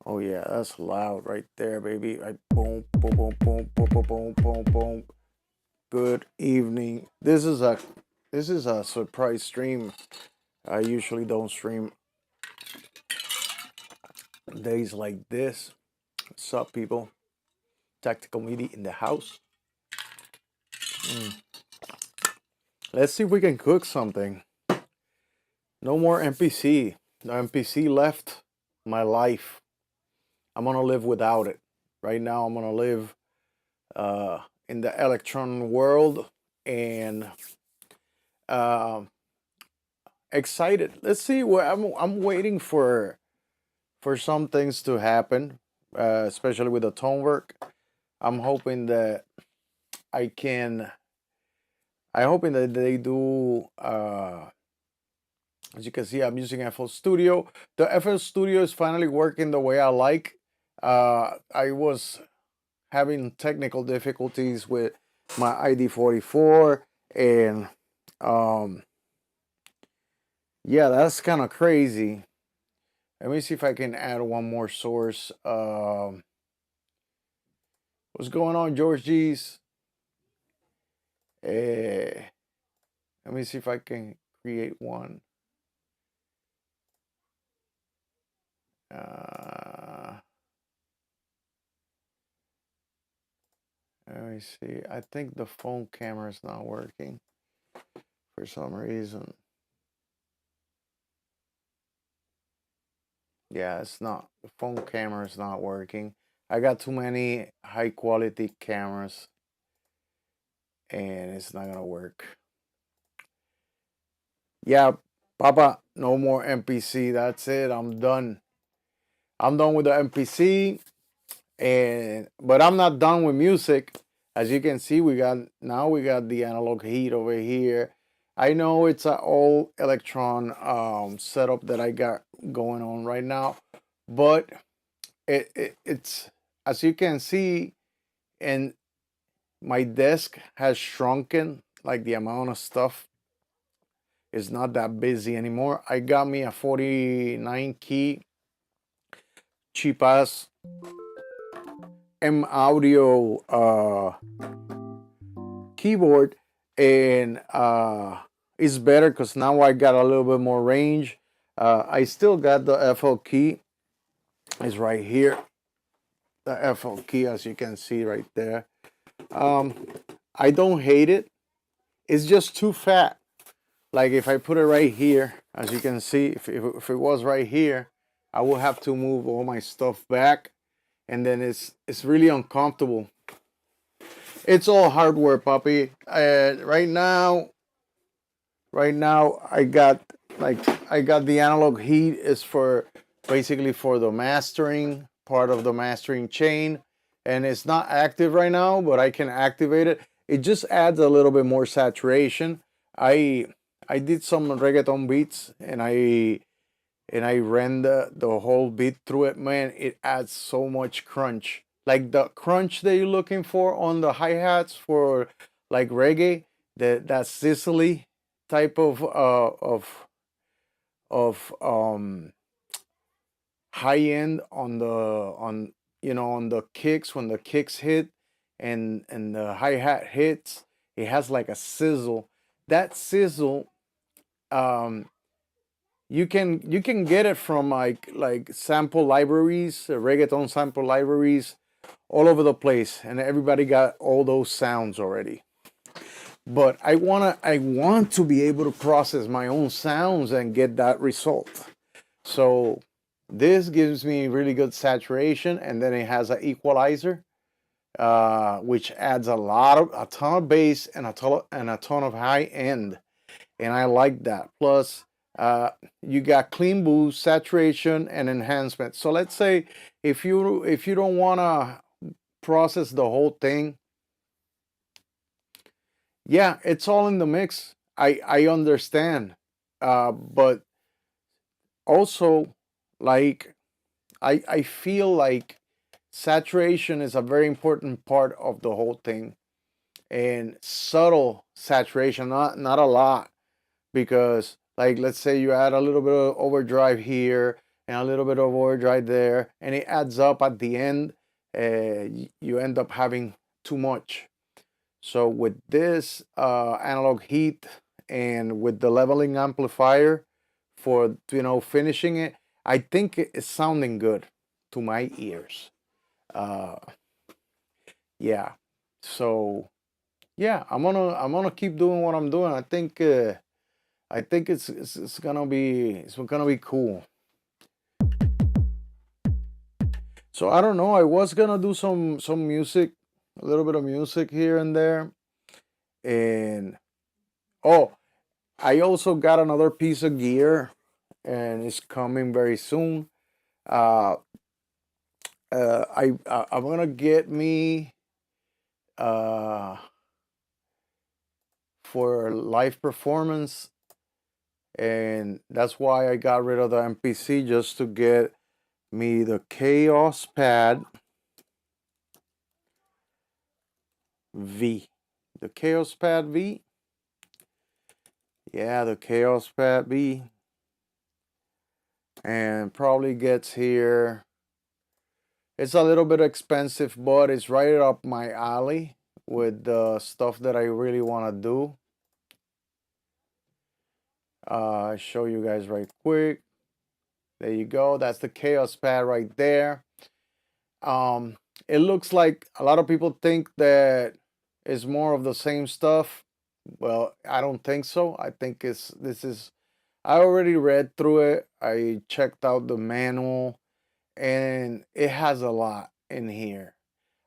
Oh yeah, that's loud right there, baby. I boom, boom, boom, boom, boom, boom, boom, boom, boom. Good evening. This is a surprise stream. I usually don't stream days like this. What's up, people? Tactical media in the house. Mm. Let's see if we can cook something. No more MPC. The MPC left my life. I'm gonna live without it. Right now, I'm gonna live in the electron world and uh, excited. Let's see what I'm waiting for some things to happen, especially with the tone work. I'm hoping that I can. I'm hoping that they do. As you can see, I'm using FL Studio. The FL Studio is finally working the way I like. I was having technical difficulties with my ID44, and um, yeah, that's kind of crazy. Let me see if I can add one more source. What's going on, George G's? Let me see if I can create one. Uh, Let me see. I think the phone camera is not working for some reason. Yeah, it's not. The phone camera is not working. I got too many high quality cameras and it's not gonna work. Yeah, Papa, no more MPC. That's it. I'm done. I'm done with the MPC, and but I'm not done with music. As you can see, we got the analog heat over here. I know it's an old electron setup that I got going on right now, but it's as you can see, and my desk has shrunken. Like the amount of stuff is not that busy anymore. I got me a 49 key cheap ass M Audio keyboard, and it's better because now I got a little bit more range. I still got the FL key. It's right here. The FL key, as you can see right there. Um, I don't hate it. It's just too fat. Like if I put it right here, as you can see, if it was right here, I would have to move all my stuff back, and then it's really uncomfortable. It's all hardware, puppy. Right now, I got the analog heat is for basically for the mastering part of the mastering chain, and it's not active right now, but I can activate it. It just adds a little bit more saturation. I I did some reggaeton beats, and I ran the whole beat through it. Man, it adds so much crunch. Like the crunch that you're looking for on the hi-hats for like reggae, that Sicily type of high end on the kicks when the kicks hit and the hi-hat hits, it has like a sizzle. That sizzle, um you can get it from like sample libraries, reggaeton sample libraries all over the place, and everybody got all those sounds already. But I want to be able to process my own sounds and get that result. So this gives me really good saturation, and then it has an equalizer, which adds a ton of bass and a ton of high end, and I like that. Plus, you got clean boost, saturation, and enhancement. So let's say if you don't want to process the whole thing, yeah, it's all in the mix. I understand, but also, like, I feel like saturation is a very important part of the whole thing, and subtle saturation, not a lot, because like let's say you add a little bit of overdrive here, and a little bit of overdrive there, and it adds up at the end. You end up having too much. So with this analog heat and with the leveling amplifier for finishing it, I think it's sounding good to my ears. Uh, yeah. So yeah, I'm gonna keep doing what I'm doing. I think it's gonna be cool. So I don't know. I was gonna do some music, a little bit of music here and there, and oh, I also got another piece of gear, and it's coming very soon. Uh, I'm gonna get me uh for live performance, and that's why I got rid of the MPC, just to get me the Chaos Pad V. The Chaos Pad V. Yeah, the Chaos Pad V. And probably gets here. It's a little bit expensive, but it's right up my alley with the stuff that I really want to do. Show you guys right quick. There you go. That's the Chaos Pad right there. It looks like a lot of people think that it's more of the same stuff. Well, I don't think so. I think this is. I already read through it. I checked out the manual, and it has a lot in here.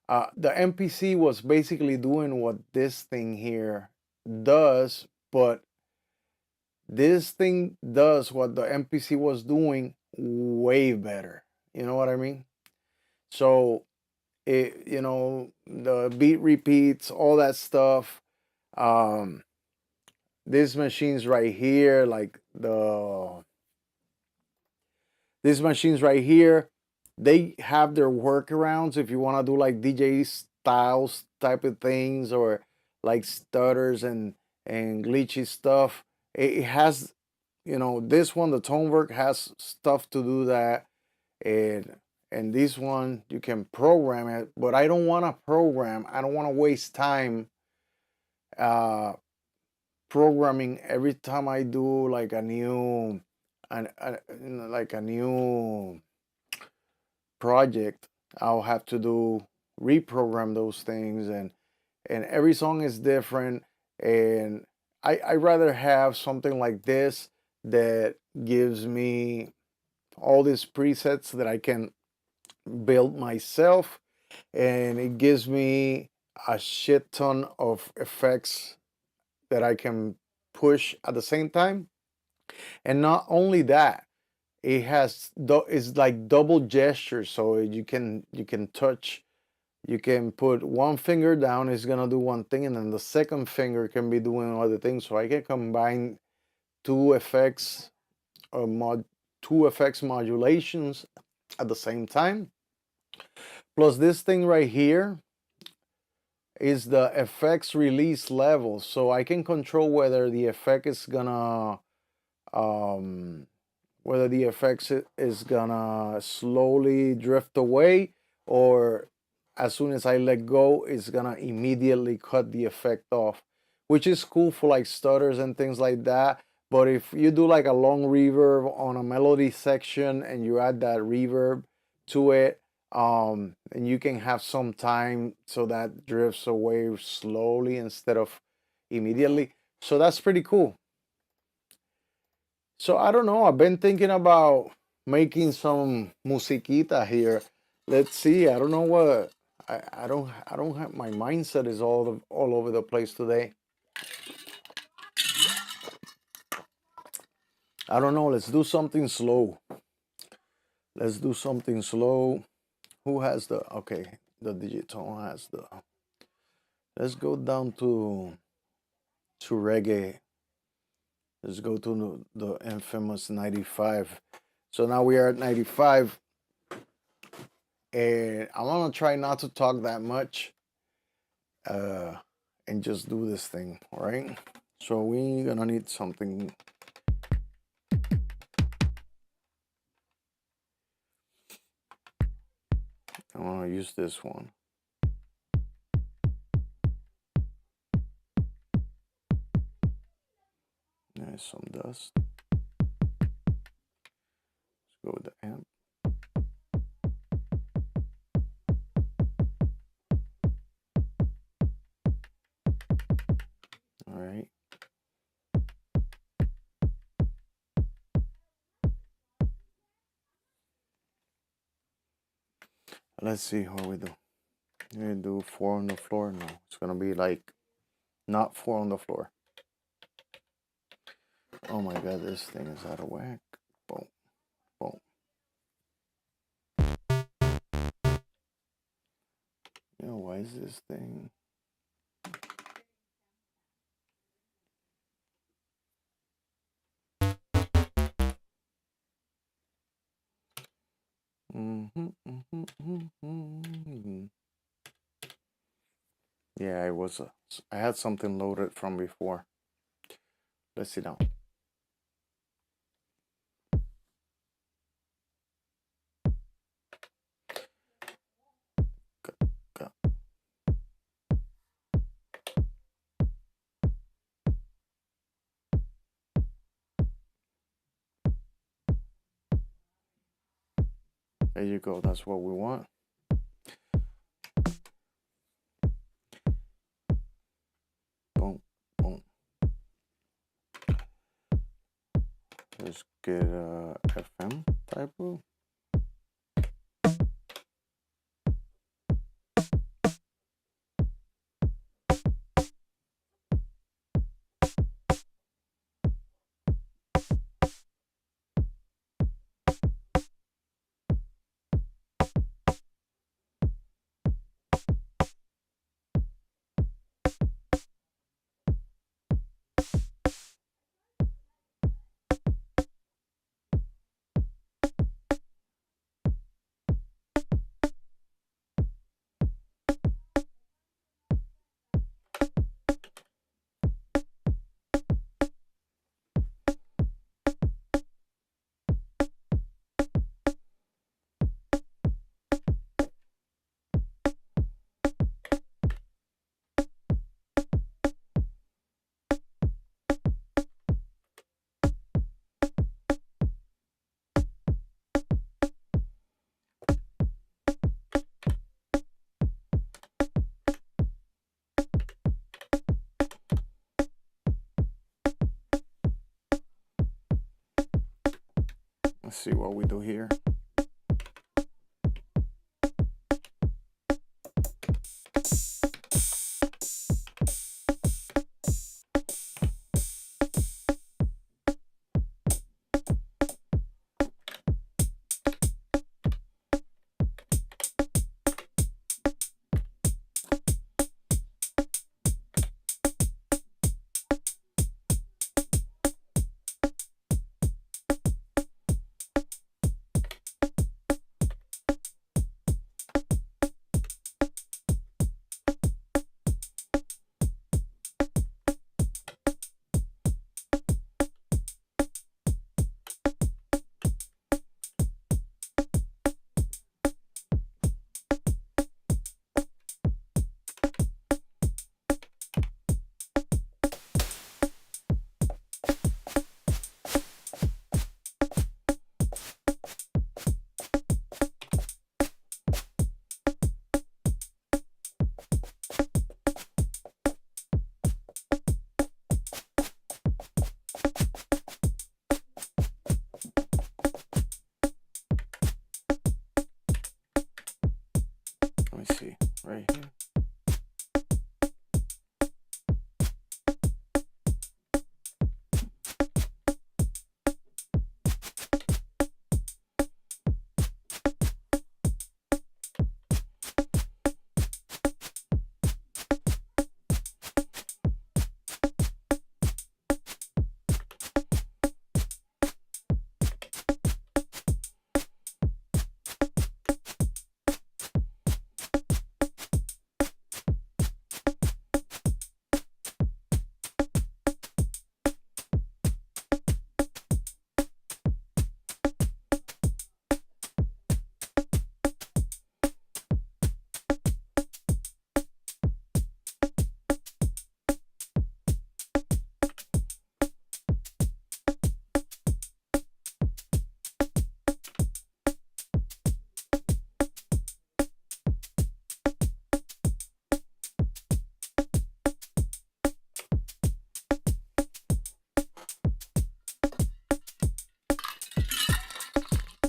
The MPC was basically doing what this thing here does, but this thing does what the MPC was doing way better. You know what I mean? So the beat repeats, all that stuff. Um, these machines right here, these machines right here, they have their workarounds if you want to do like DJ styles type of things, or like stutters and glitchy stuff. It has, this one, the Tonework, has stuff to do that, and this one you can program it. But I don't want to program. I don't want to waste time uh, programming every time I do like a new, like a new project. I'll have to reprogram those things, and every song is different, and I rather have something like this that gives me all these presets that I can build myself, and it gives me a shit ton of effects that I can push at the same time. And not only that, it has it's like double gestures, so you can touch. You can put one finger down, it's gonna do one thing, and then the second finger can be doing other things. So I can combine two effects or two effects modulations at the same time. Plus, this thing right here is the effects release level, so I can control whether the effect is gonna um, whether the effects is gonna slowly drift away, or as soon as I let go, it's gonna immediately cut the effect off, which is cool for like stutters and things like that. But if you do like a long reverb on a melody section and you add that reverb to it, and you can have some time so that drifts away slowly instead of immediately. So that's pretty cool. So I don't know. I've been thinking about making some musiquita here. Let's see. I don't know what. I don't have, my mindset is all over the place today. I don't know. Let's do something slow. Let's do something slow. Who has the okay? The digital has the. Let's go down to reggae. Let's go to the infamous 95. So now we are at 95. And I'm gonna try not to talk that much, uh, and just do this thing, all right? So we gonna need something. I want to use this one. There's some dust. Let's go with the amp. All right. Let's see how we do. We're gonna do 4 on the floor. No, it's gonna be like not 4 on the floor. Oh my god, this thing is out of whack. Boom, boom. You know, why is this thing? Yeah, it was. I had something loaded from before. Let's sit down. Go. There you go. That's what we want. Boom, boom. Let's get a FM type of. Let's see what we do here.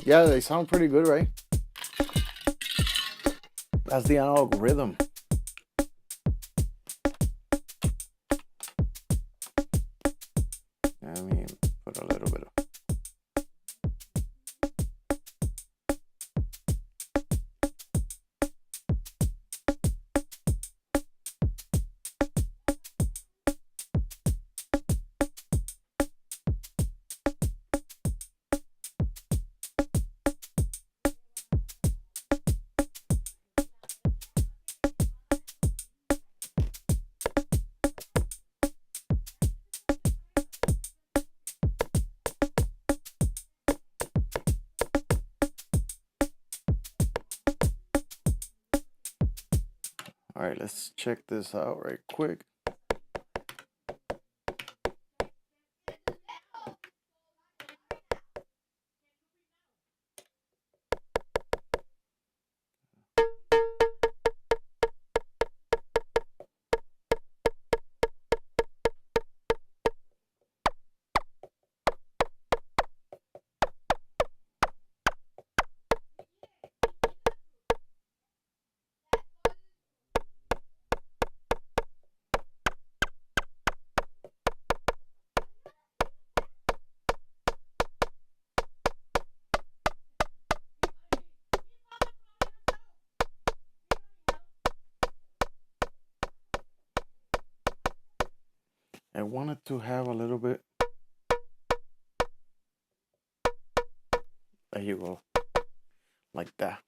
Yeah, they sound pretty good, right? That's the analog rhythm. Let me put a little bit of. All right, let's check this out right quick. I wanted to have a little bit. There you go. Like that.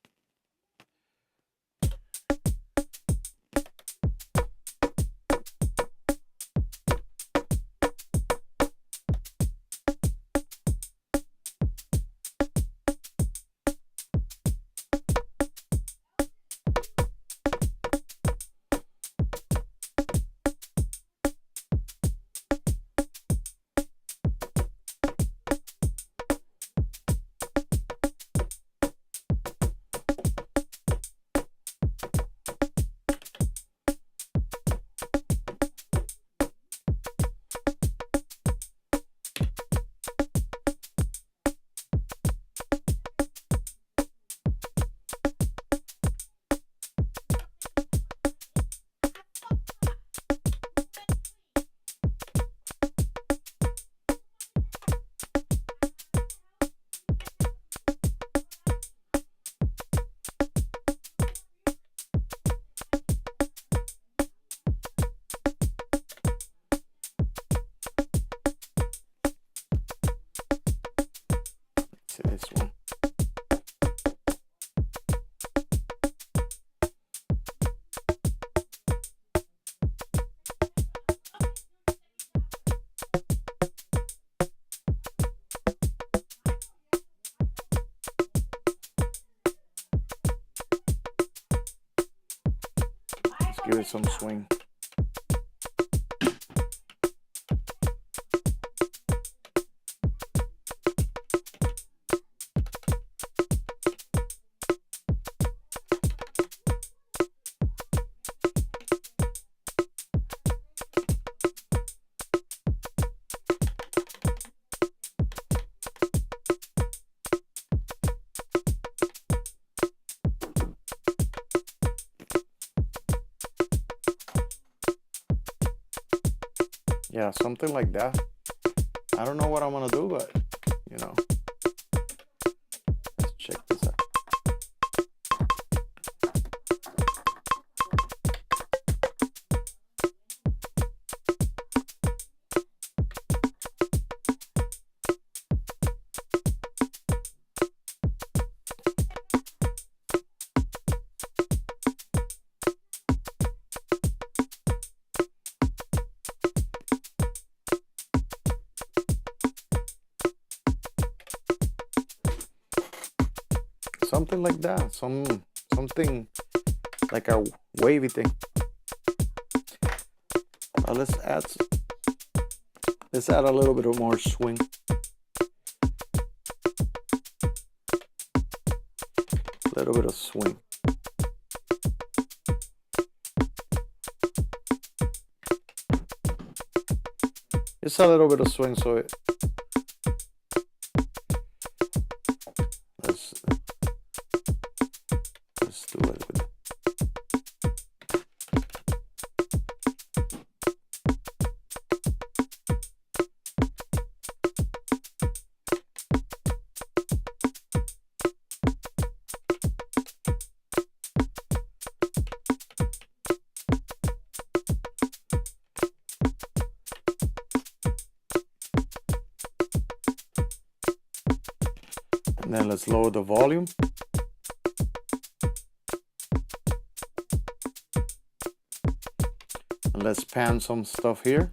To this one. Let's give it some swing. Yeah, something like that. I don't know what I'm gonna do, but you know, let's check this out. Something like that. Something like a wavy thing. Let's add a little bit of more swing. A little bit of swing. Just a little bit of swing, so let's And then let's lower the volume. And let's pan some stuff here.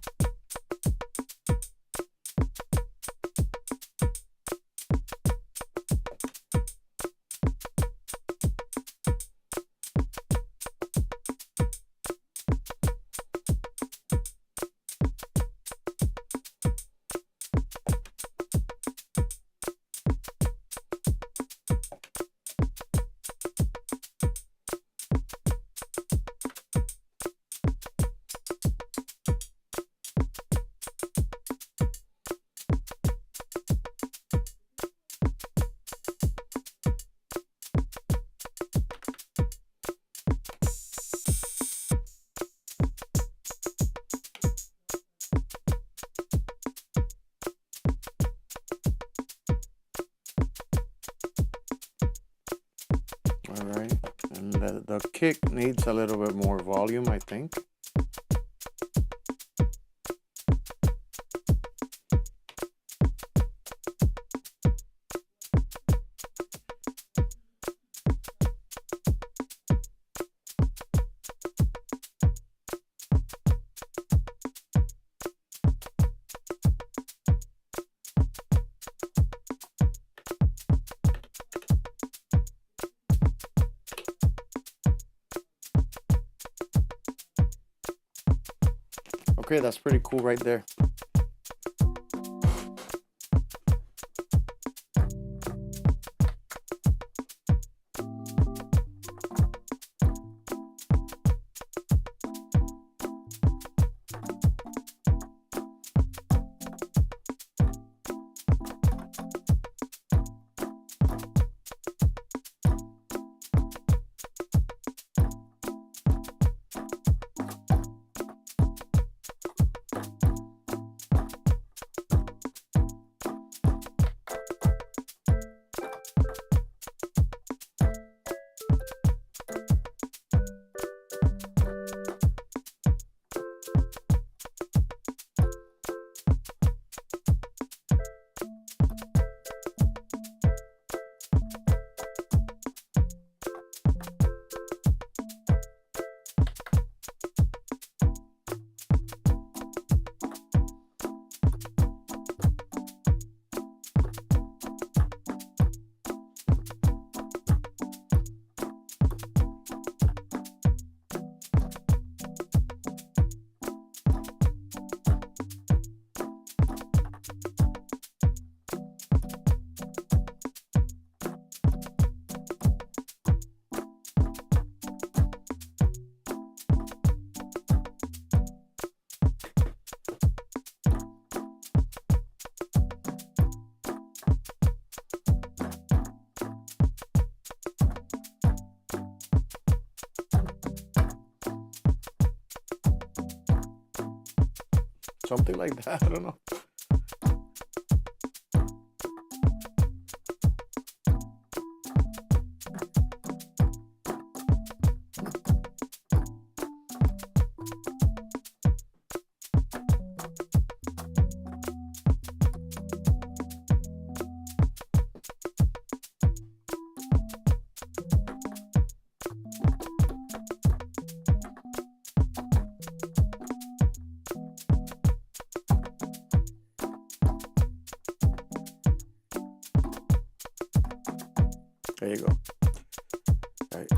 All right, and the kick needs a little bit more volume, I think. Okay, that's pretty cool right there. Something like that, I don't know. There you go. All right.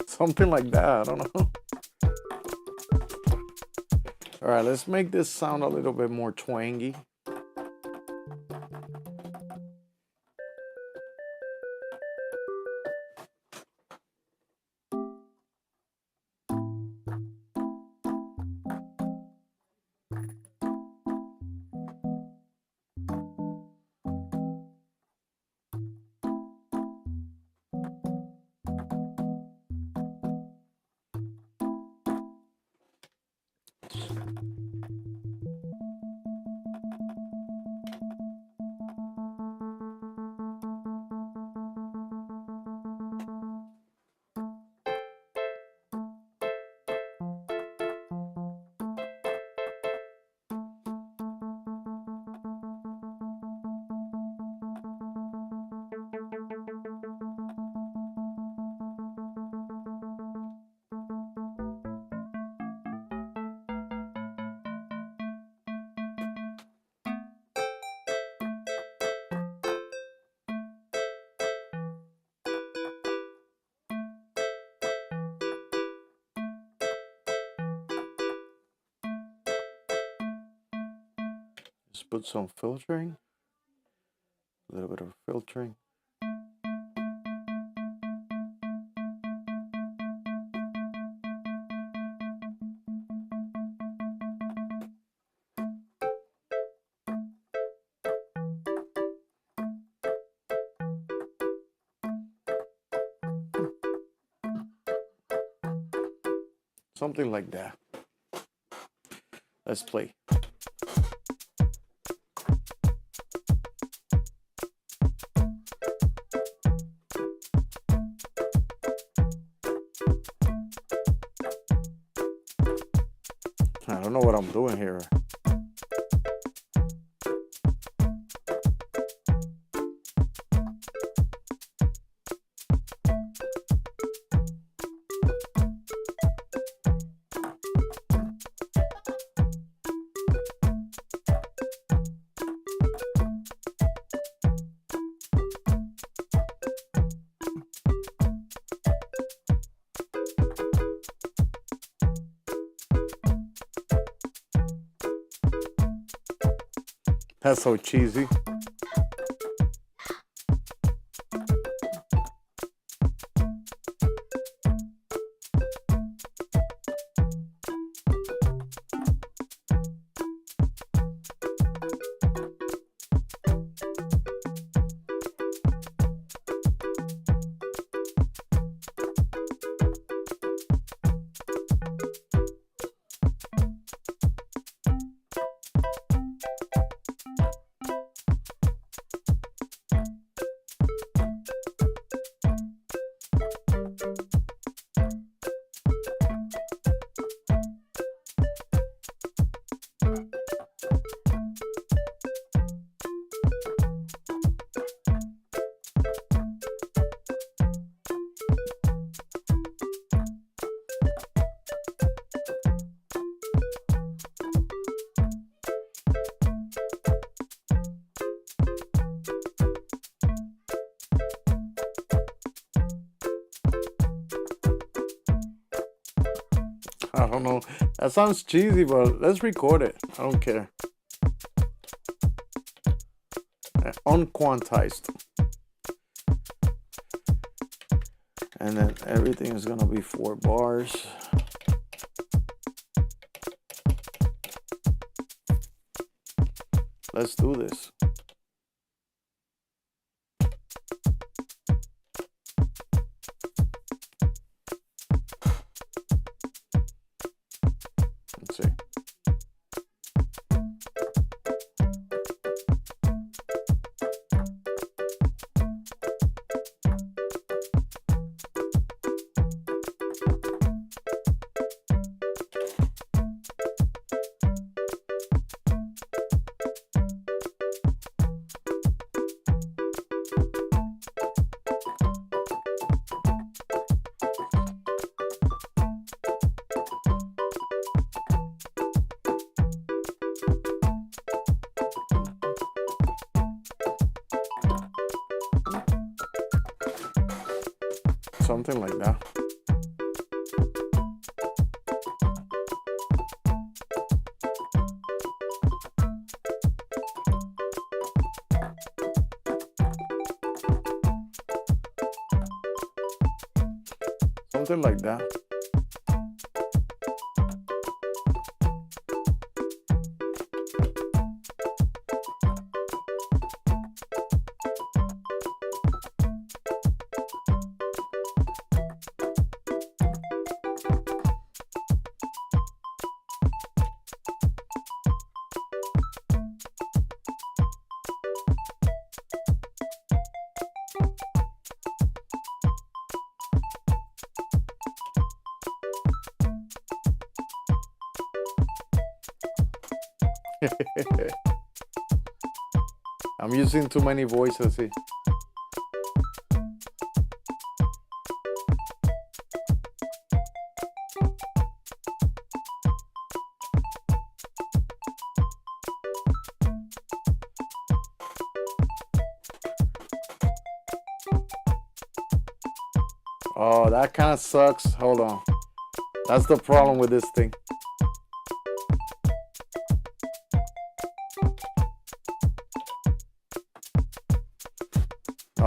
Something like that, I don't know. All right, let's make this sound a little bit more twangy. Just put some filtering, a little bit of filtering. Something like that. Let's play. I don't know what I'm doing here. That's so cheesy. I don't know. That sounds cheesy, but let's record it. I don't care. Unquantized. And then everything is gonna be 4 bars. Let's do this. Let's see. Something like that. Something like that. I'm using too many voices here. Oh, that kind of sucks. Hold on. That's the problem with this thing.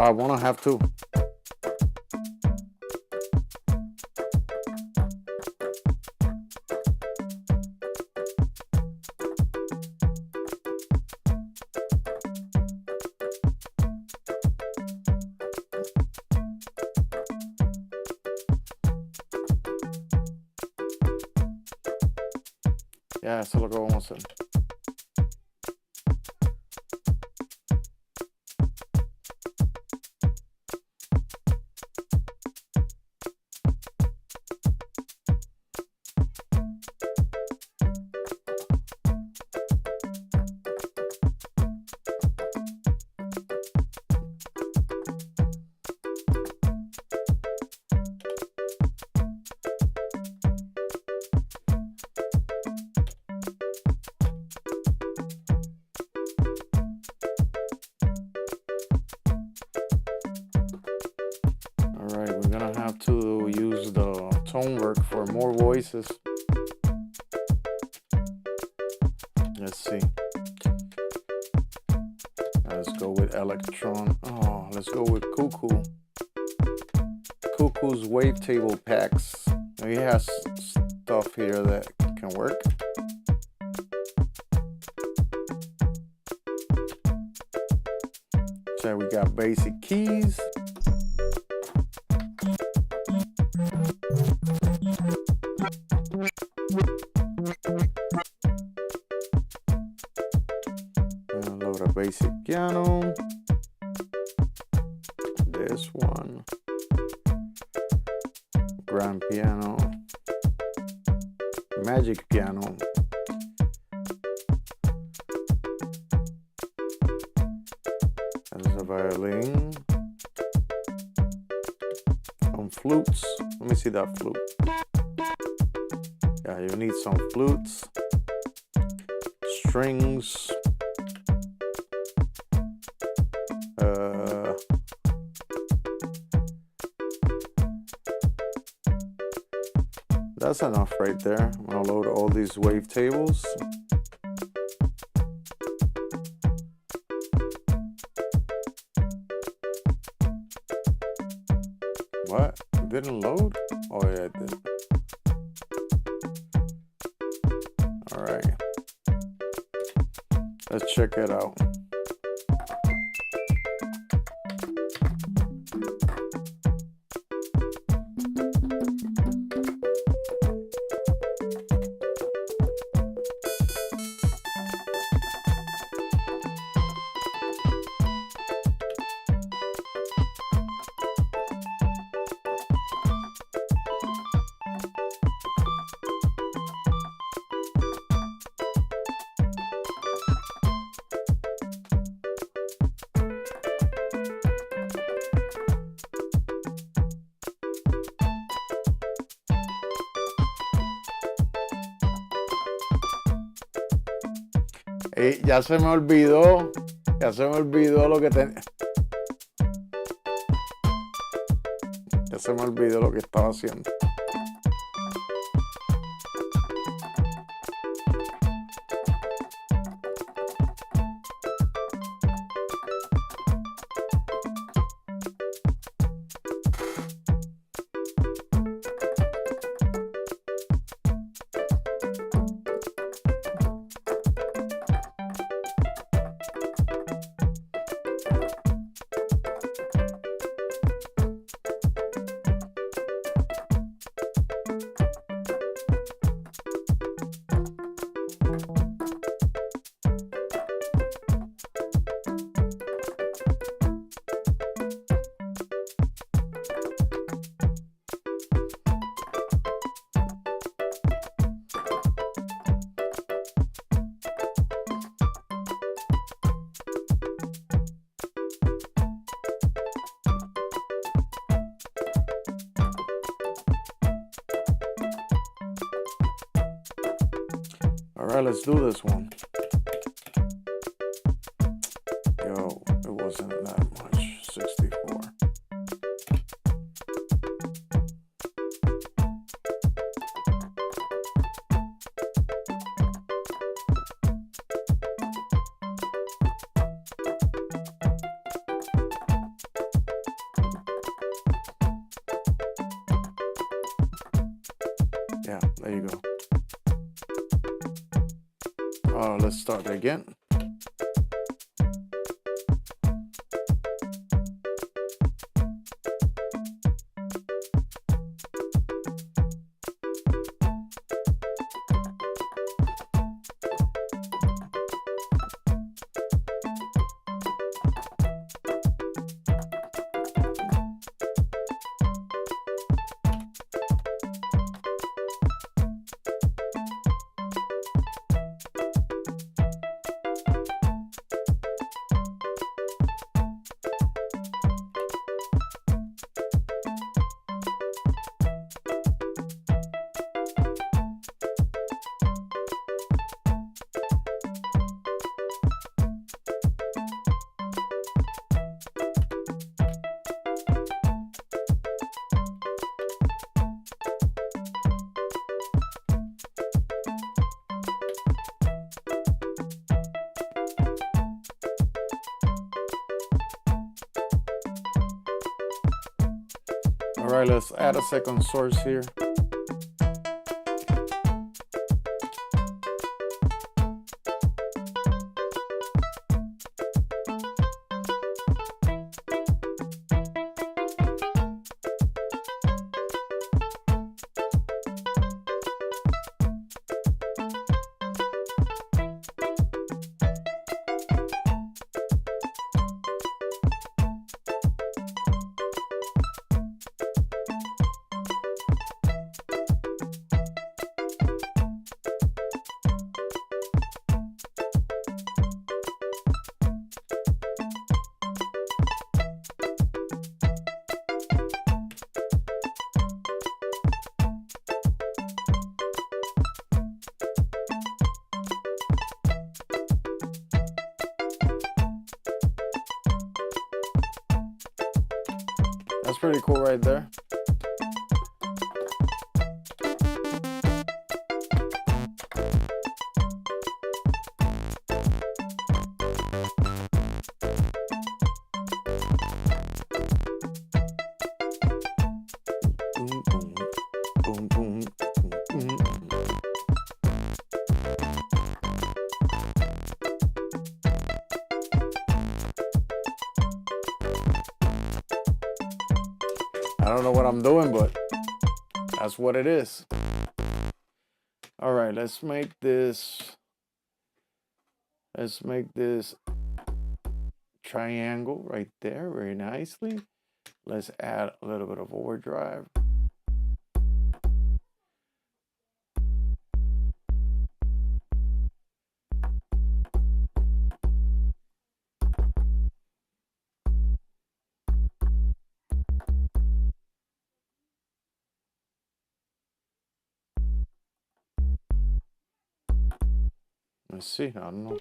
I wanna have two. Ya, eso es lo que vamos a hacer. Alright, we're gonna have to use the tone work for more voices. Let's see. Let's go with Electron. Oh, let's go with Cuckoo. Cuckoo's wavetable packs. He has stuff here that can work. So we got basic keys. Load a basic piano. This one. Grand piano. Magic piano. There's a violin. Some flutes. Let me see that flute. Yeah, you need some flutes. Strings. That's enough right there. I'm gonna load all these wavetables. What? It didn't load? Oh yeah, it did. All right. Let's check it out. Ya se me olvidó lo que tenía. Ya se me olvidó lo que estaba haciendo. All right, let's do this one. Yo, it wasn't that much. 64. Yeah, there you go. Let's start again. All right, let's add a second source here. That's pretty cool right there. Boom, boom, boom, boom, boom, boom. I don't know what I'm doing, but that's what it is. All right, let's make this triangle right there very nicely. Let's add a little bit of overdrive. Let's see, I don't know.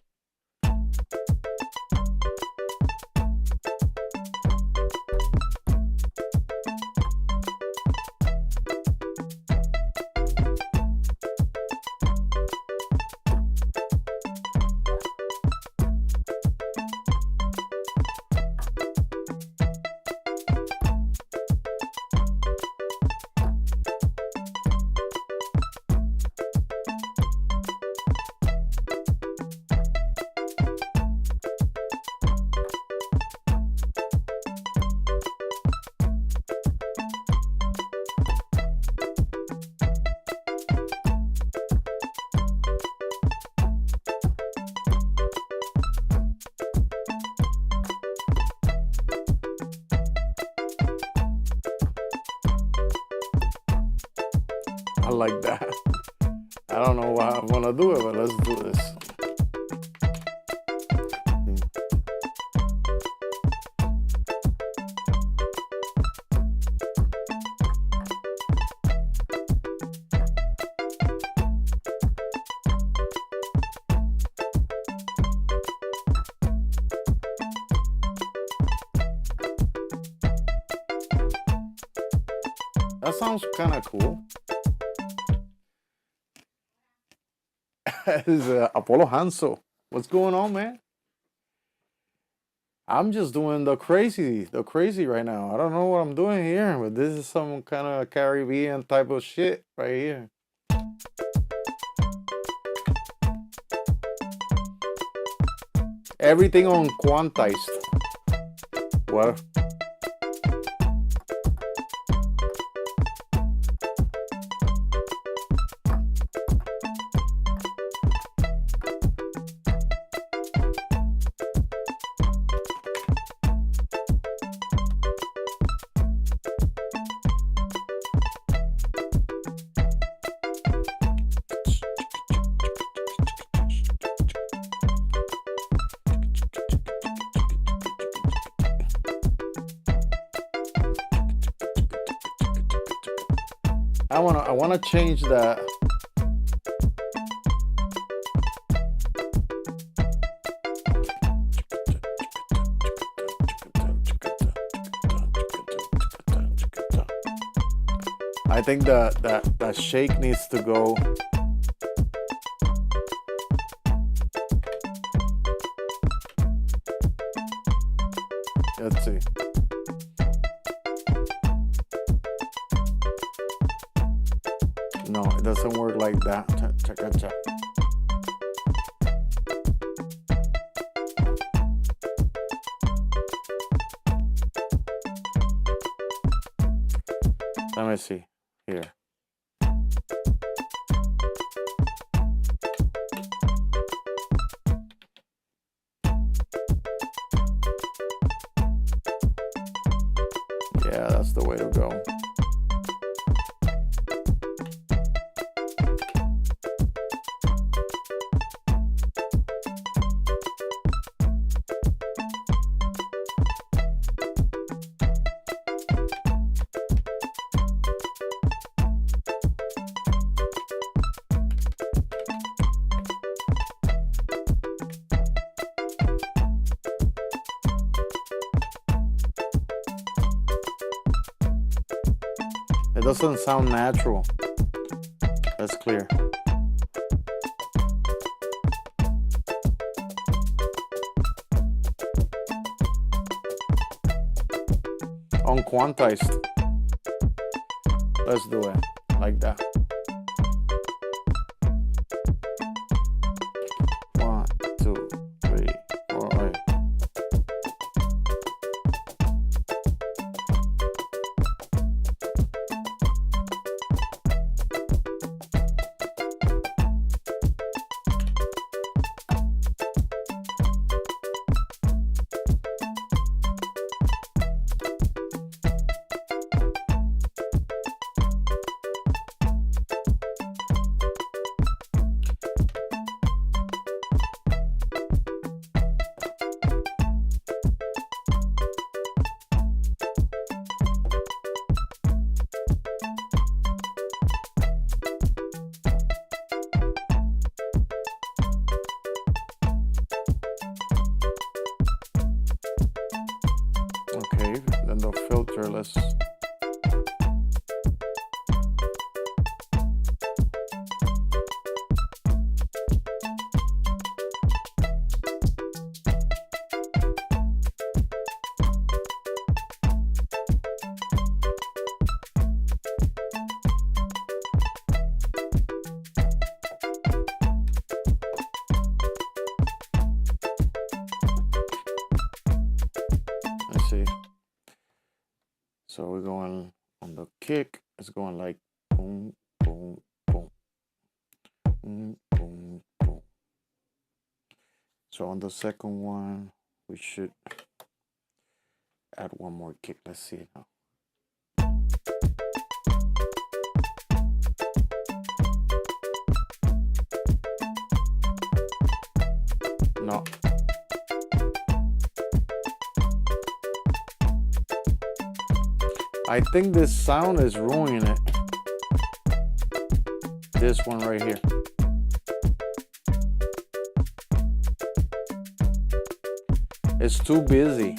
I like that. I don't know why I want to do it, but let's do this. That sounds kind of cool. Is Apollo Hanso. What's going on, man? I'm just doing the crazy right now. I don't know what I'm doing here, but this is some kind of Caribbean type of shit right here. Everything on quantized. What? I wanna change that. I think that shake needs to go. Let's see. No, it doesn't work like that. Check. Let me see here. Yeah, that's the way to go. It doesn't sound natural. That's clear. On quantized. Let's do it like that. 1, 2, 3, 4, 8. Okay, then the filter, let's. Let's see. So we're going on the kick. It's going like boom, boom, boom, boom, boom, boom. So on the second one, we should add one more kick. Let's see it now. No. I think this sound is ruining it. This one right here. It's too busy.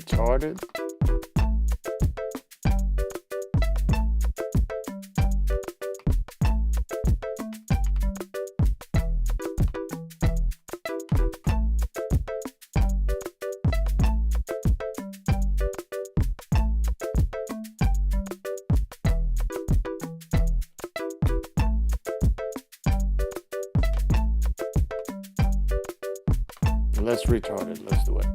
retarded. Let's retard it. Let's do it.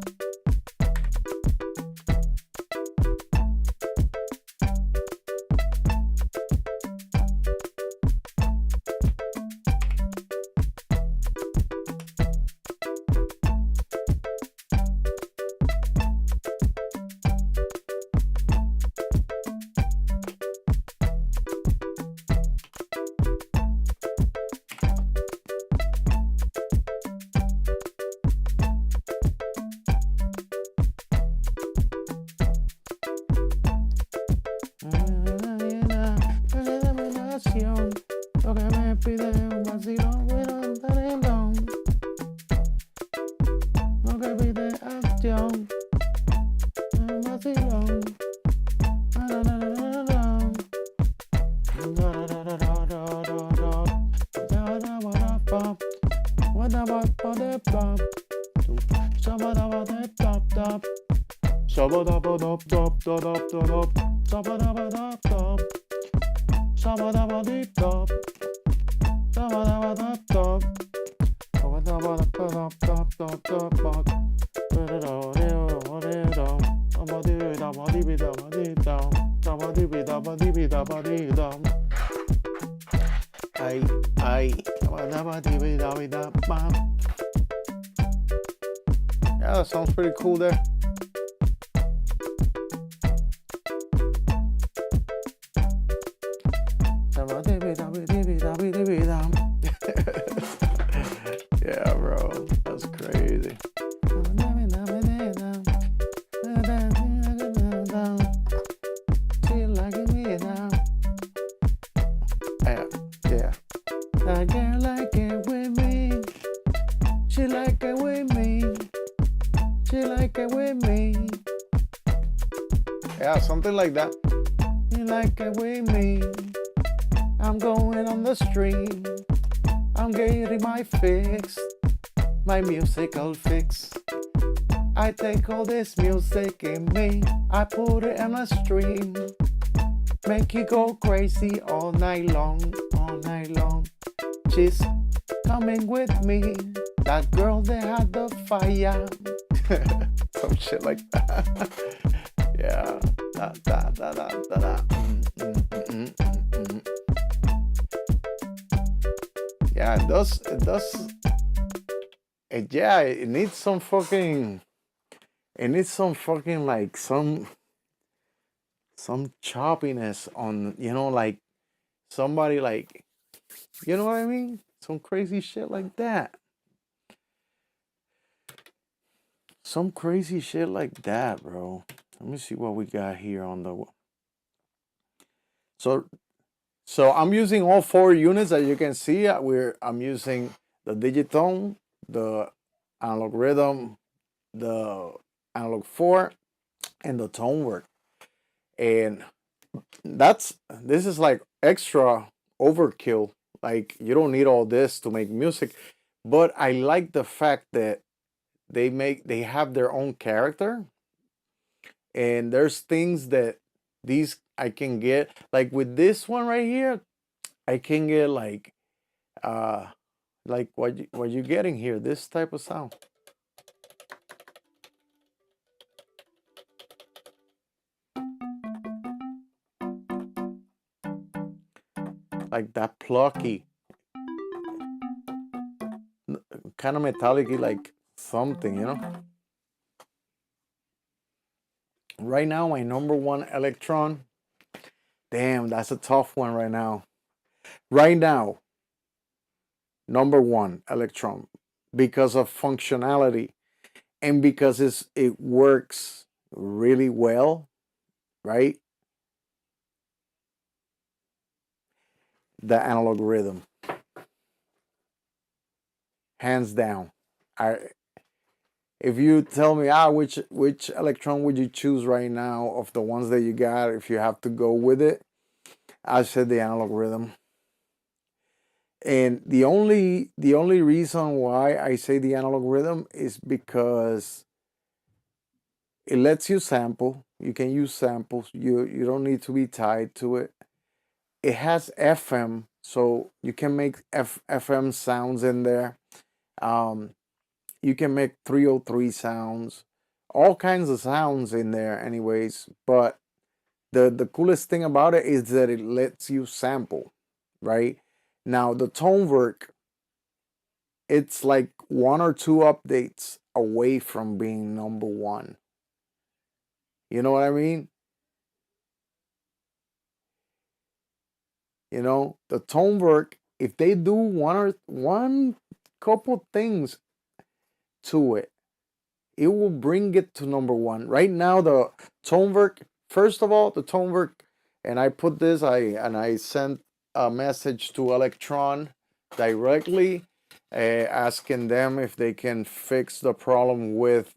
Lo que me pide un vacilón, lo que pide acción, un vacilón. Yeah, that sounds pretty cool there. Yeah, bro, that's crazy. Yeah. A girl like it with me. She like it with me. She like it with me. Yeah, something like that. You like it with me. I'm going on the street. I'm getting my fix. My musical fix. I take all this music in me. I put it on a stream. Make you go crazy all night long. All night long. She's coming with me. That girl that had the fire. Some shit like that. Yeah. Da, da, da, da, da, da. Yeah, it does. Yeah, it needs some fucking. It needs some fucking like some choppiness on, like somebody like, you know what I mean? Some crazy shit like that. Some crazy shit like that, bro. Let me see what we got here on the. So I'm using all 4 units, as you can see. I'm using the digitone, the analog rhythm, the analog 4, and the tone work. And this is like extra overkill. Like, you don't need all this to make music, but I like the fact that they have their own character, and there's things that these I can get, like with this one right here. I can get like what you getting here, this type of sound. Like that plucky, kind of metallic, like something. Right now, my number one electron. Damn, that's a tough one right now. Right now, number one electron, because of functionality and because it works really well, right? The analog rhythm, hands down. I if you tell me, which electron would you choose right now of the ones that you got, if you have to go with it, I said the analog rhythm. And the only reason why I say the analog rhythm is because it lets you sample. You can use samples. You don't need to be tied to it. It has FM, so you can make FM sounds in there. Um, you can make 303 sounds, all kinds of sounds in there, anyways. But the coolest thing about it is that it lets you sample, right? Now the tone work, it's like one or two updates away from being number one. You know what I mean? You know, the tone work, if they do one couple things to it, it will bring it to number one. Right now, the tone work, first of all, the tone work, and I put this, I sent a message to Electron directly, asking them if they can fix the problem with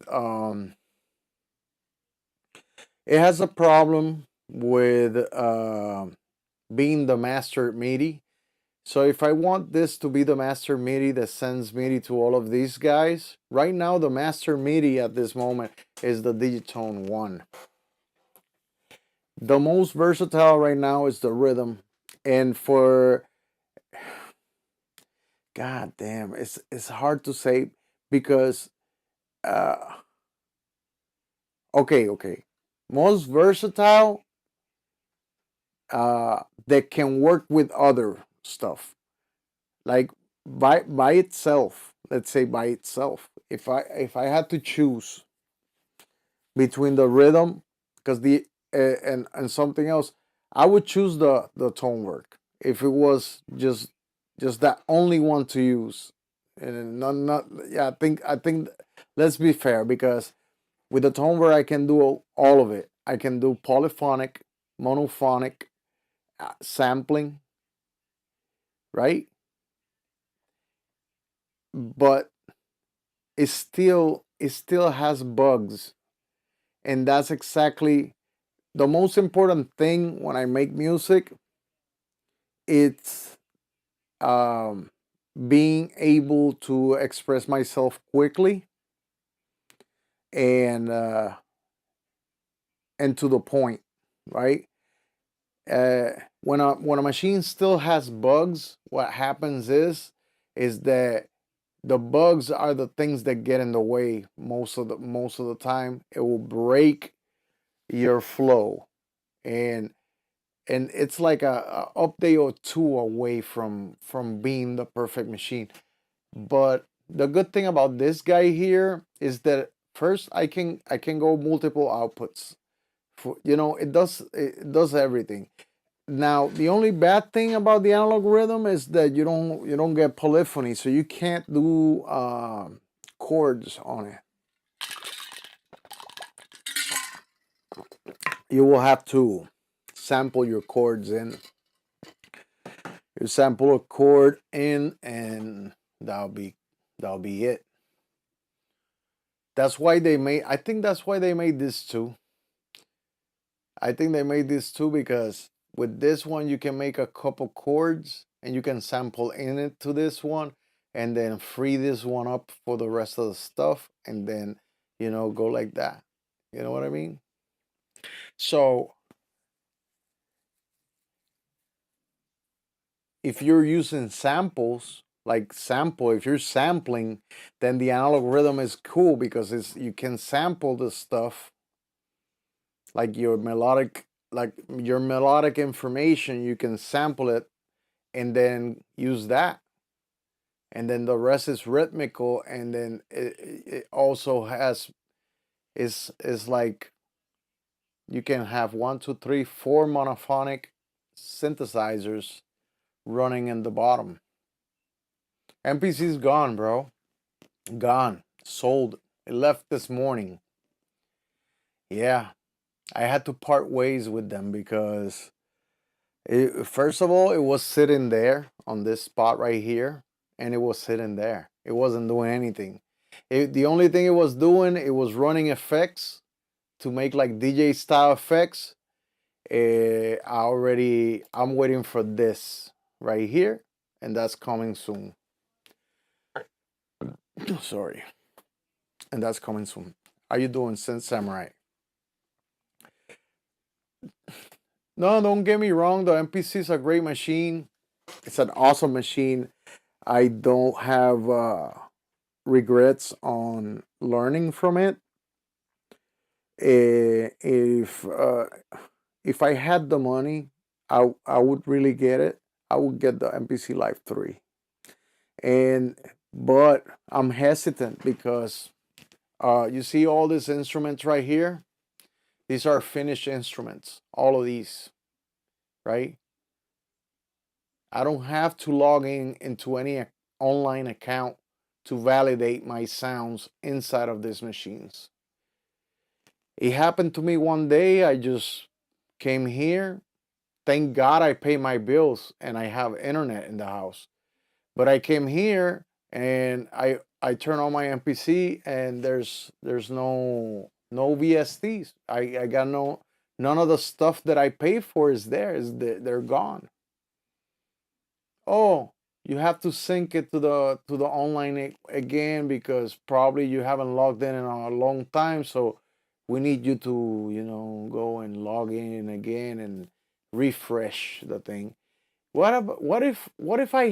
it has a problem with being the master MIDI. So if I want this to be the master MIDI that sends MIDI to all of these guys, right now the master MIDI at this moment is the Digitone 1. The most versatile right now is the rhythm. And for, god damn, it's hard to say because uh okay. Most versatile that can work with other stuff. Like by itself, let's say by itself. If I had to choose between the rhythm, because and something else, I would choose the tone work if it was just that only one to use. And not yeah, I think let's be fair, because with the tone work I can do all of it. I can do polyphonic, monophonic, sampling, right? But it still has bugs, and that's exactly the most important thing when I make music. It's um, being able to express myself quickly and and to the point, right? When a machine still has bugs, what happens is that the bugs are the things that get in the way most of the time. It will break your flow, and it's like a update or two away from being the perfect machine. But the good thing about this guy here is that first I can go multiple outputs. It does everything. Now the only bad thing about the analog rhythm is that you don't get polyphony, so you can't do chords on it. You will have to sample your chords in. You sample a chord in, and that'll be it. That's why they made. I think that's why they made this too. I think they made this too because with this one you can make a couple chords and you can sample in it to this one, and then free this one up for the rest of the stuff, and then go like that. You know what I mean? So if you're using samples, like if you're sampling, then the analog rhythm is cool because you can sample the stuff, like your melodic information. You can sample it and then use that, and then the rest is rhythmical, and then it also is like you can have one, two, three, four monophonic synthesizers running in the bottom. MPC's gone, bro. Gone. Sold. It left this morning. Yeah, I had to part ways with them because first of all, it was sitting there on this spot right here, and it was sitting there. It wasn't doing anything. The only thing it was doing, it was running effects to make like DJ style effects. I'm waiting for this right here, and that's coming soon. Sorry, and that's coming soon. How you doing, Samurai? No, don't get me wrong. The MPC is a great machine. It's an awesome machine. I don't have regrets on learning from it. If I had the money, I would really get it. I would get the MPC Live 3. And but I'm hesitant because you see all these instruments right here. These are finished instruments. All of these, right? I don't have to log into any online account to validate my sounds inside of these machines. It happened to me one day. I just came here. Thank God I pay my bills and I have internet in the house. But I came here and I turn on my MPC and there's no VSTs. I got none of the stuff that I pay for is there. They're gone. Oh, you have to sync it to the online again because probably you haven't logged in a long time. So we need you to go and log in again and refresh the thing. What if I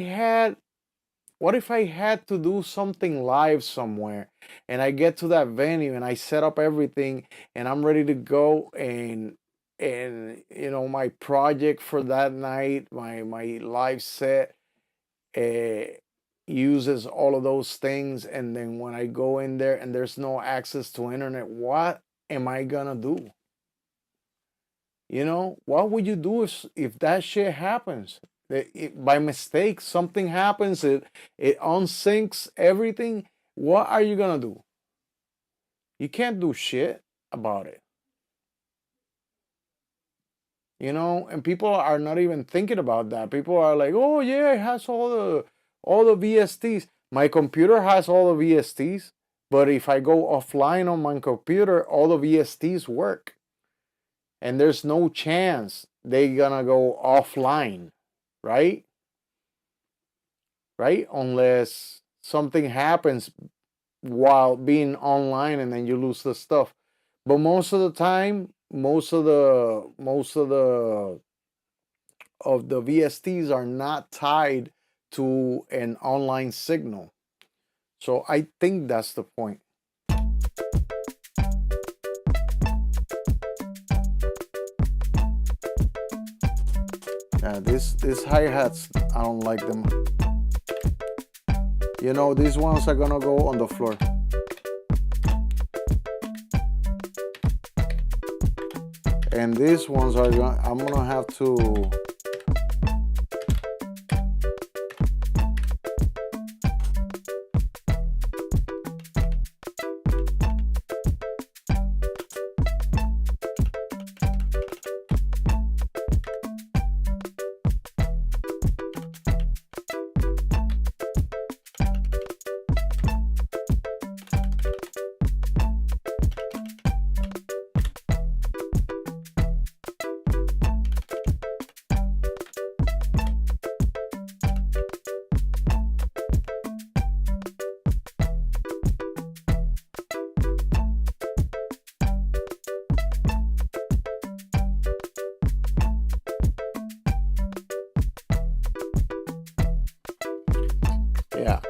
had to do something live somewhere and I get to that venue and I set up everything and I'm ready to go and my project for that night, my live set uses all of those things, and then when I go in there and there's no access to internet, what am I gonna do? What would you do if that shit happens? By mistake, something happens, it unsyncs everything. What are you gonna do? You can't do shit about it. And people are not even thinking about that. People are like, oh yeah, it has all the VSTs. My computer has all the VSTs, but if I go offline on my computer, all the VSTs work. And there's no chance they gonna go offline, right? Right? Unless something happens while being online and then you lose the stuff. But most of the time, most of the VSTs are not tied to an online signal. So I think that's the point. These hi-hats, I don't like them. These ones are gonna go on the floor. And these ones I'm gonna have to. Yeah.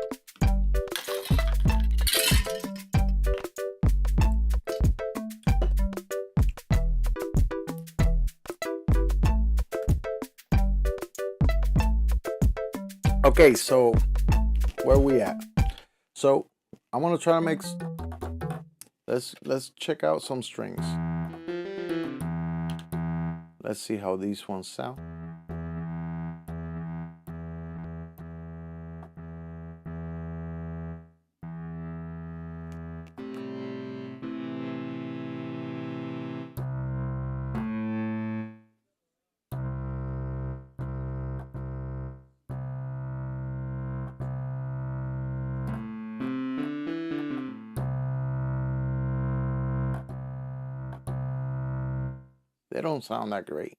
Okay, so where we at? So I'm gonna try to make. Let's check out some strings. Let's see how these ones sound. They don't sound that great.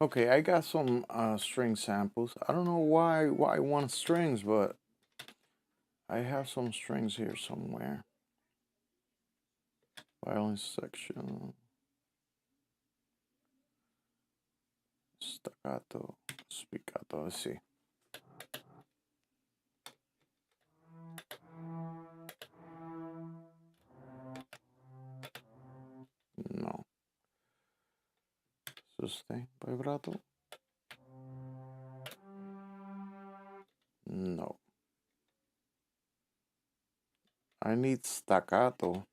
Okay, I got some string samples. I don't know why I want strings, but I have some strings here somewhere. Violin section. Staccato, spiccato, let's see. No. Sustain, vibrato. No. I need staccato,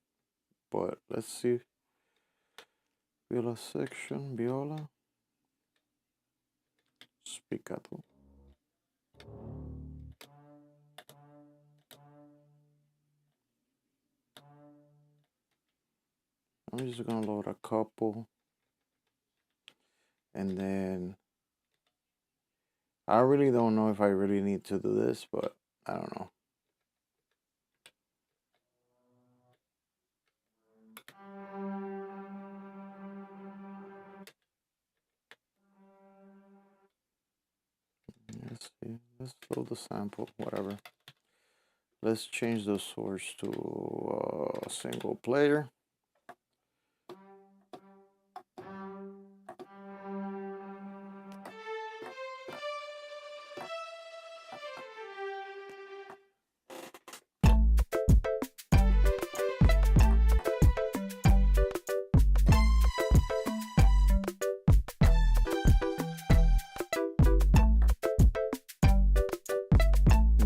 but let's see. Viola section, viola. Spiccato. I'm just gonna load a couple. And then I really don't know if I really need to do this, but I don't know. Let's see. Let's load the sample, whatever. Let's change the source to a single player.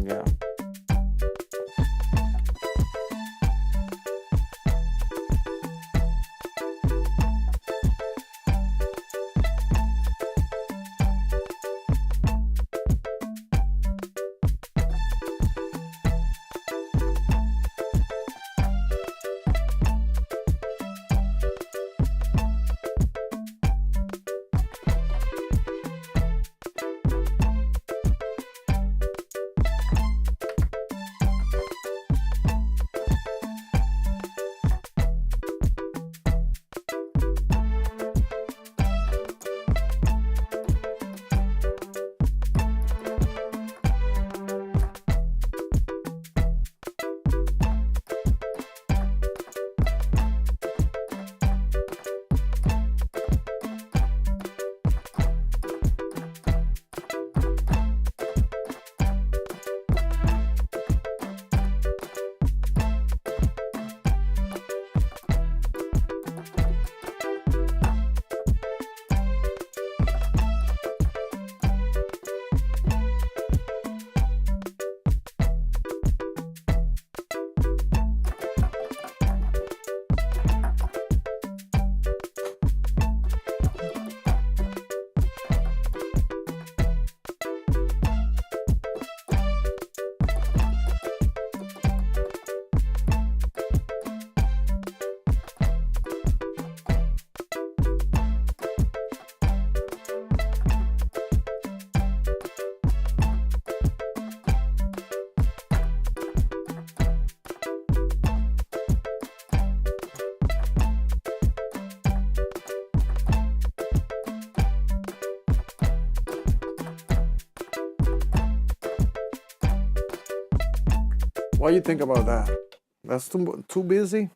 Yeah. What do you think about that? That's too busy?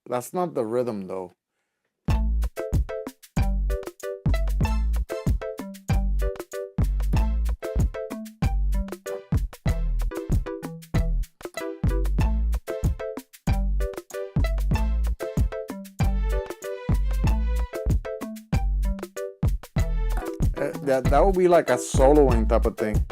That's not the rhythm though. That would be like a soloing type of thing.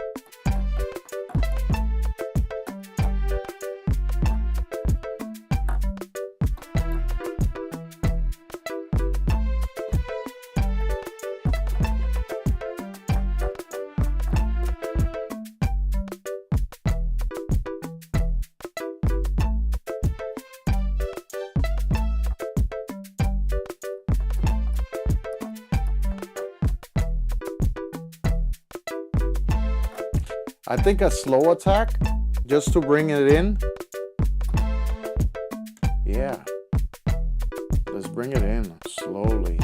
I think a slow attack just to bring it in. Yeah. Let's bring it in slowly.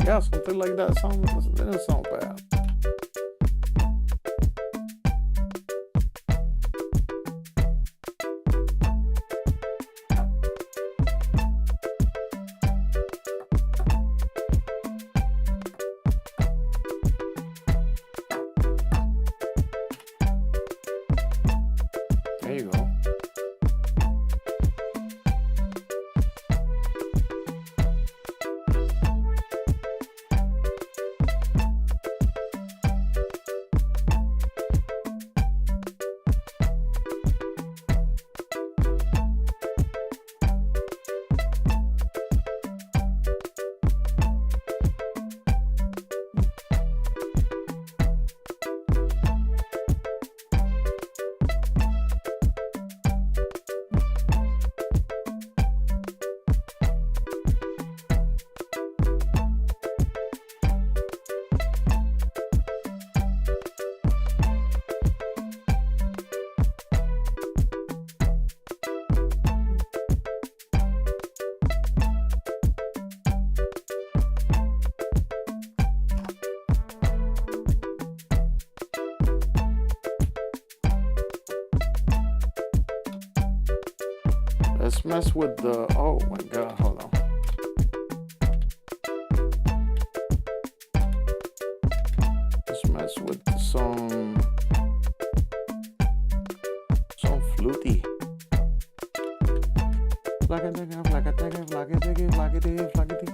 Yeah, something like that. It doesn't sound bad. There you go. Let's mess with the, oh my God, hold on. Let's mess with some fluty. Flackety, flackety, flackety, flackety, flackety.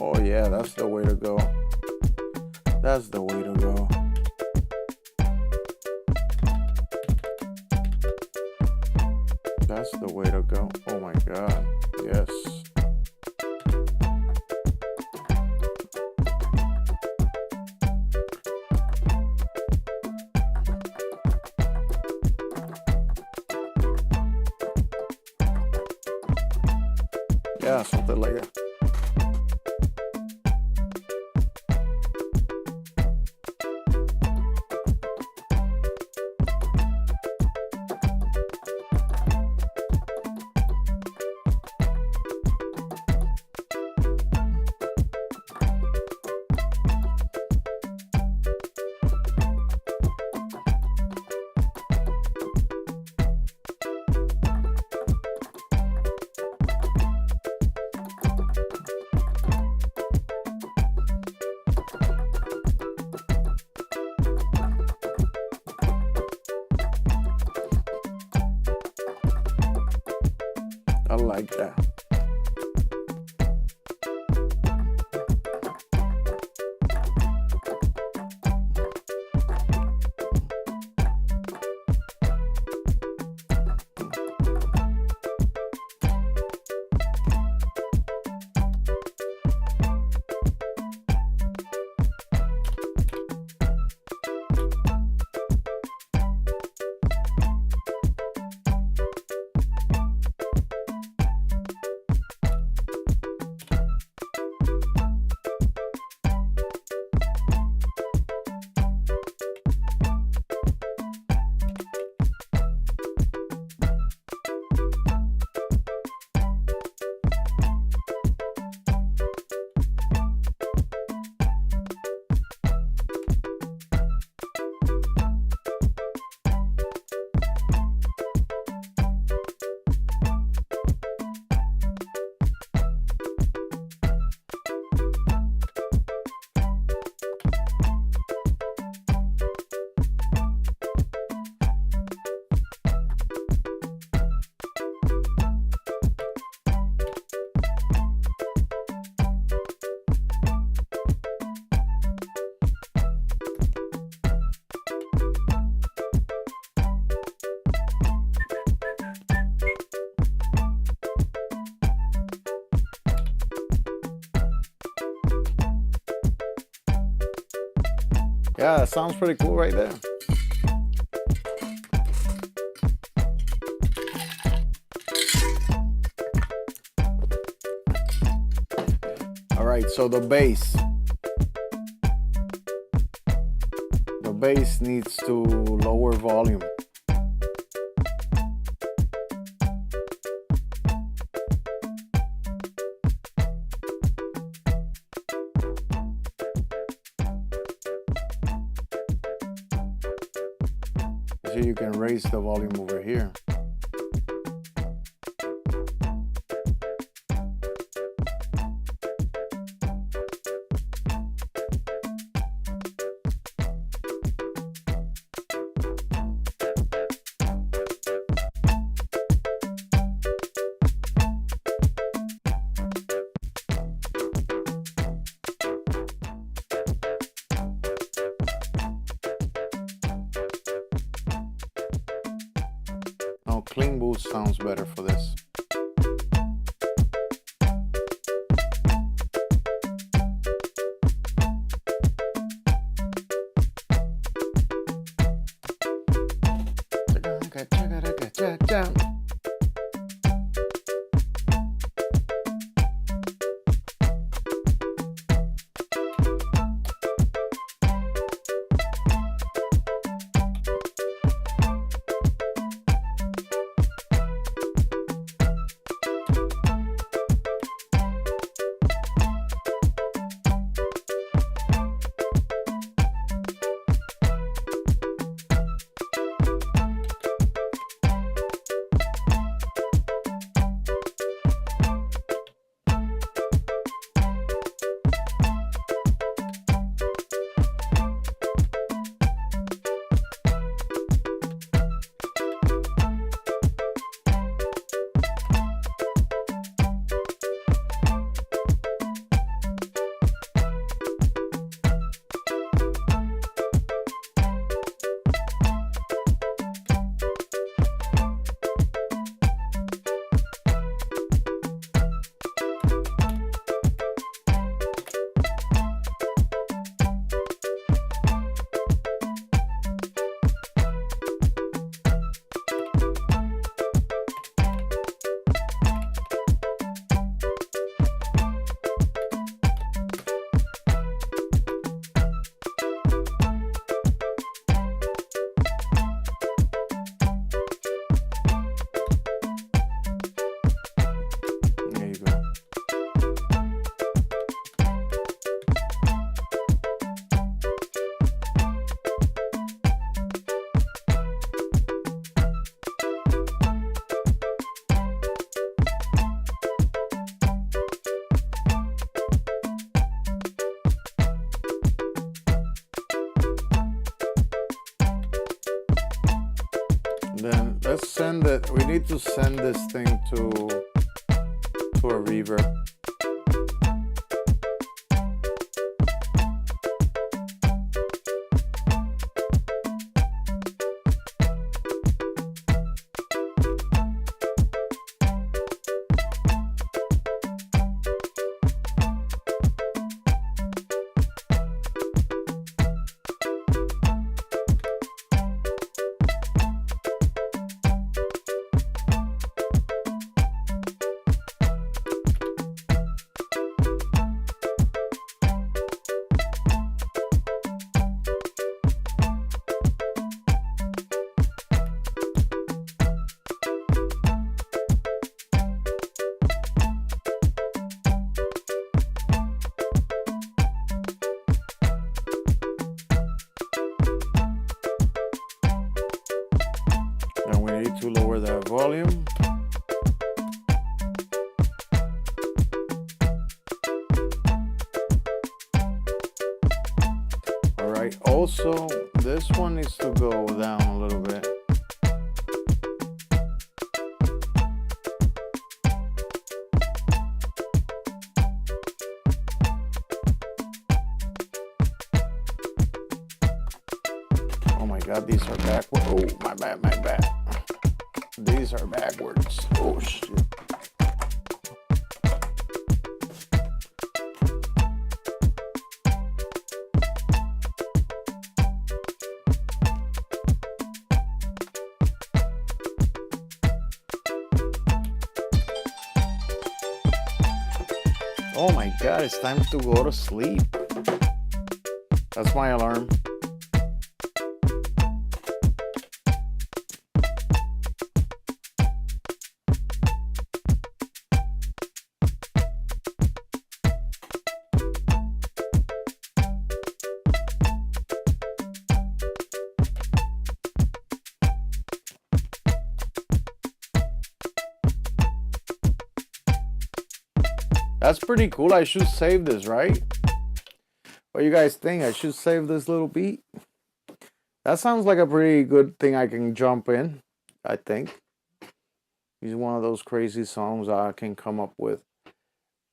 Oh yeah, that's the way to go. That's the way to go. That's the way to go. Oh my God. Yes. Yeah, something like that. I like that. Yeah, that sounds pretty cool right there. All right, so the bass. The bass needs to lower volume. So you can raise the volume over here. Now, clean boost sounds better for this. Then let's send it. We need to send this thing to a reverb. And we need to lower that volume. All right, also this one needs to go down a little bit. Oh my God, these are backwards. Oh, my bad, my bad. These are backwards. Oh shit. Oh my God, it's time to go to sleep. That's my alarm. That's pretty cool. I should save this, right? What do you guys think? I should save this little beat? That sounds like a pretty good thing I can jump in, I think. He's one of those crazy songs I can come up with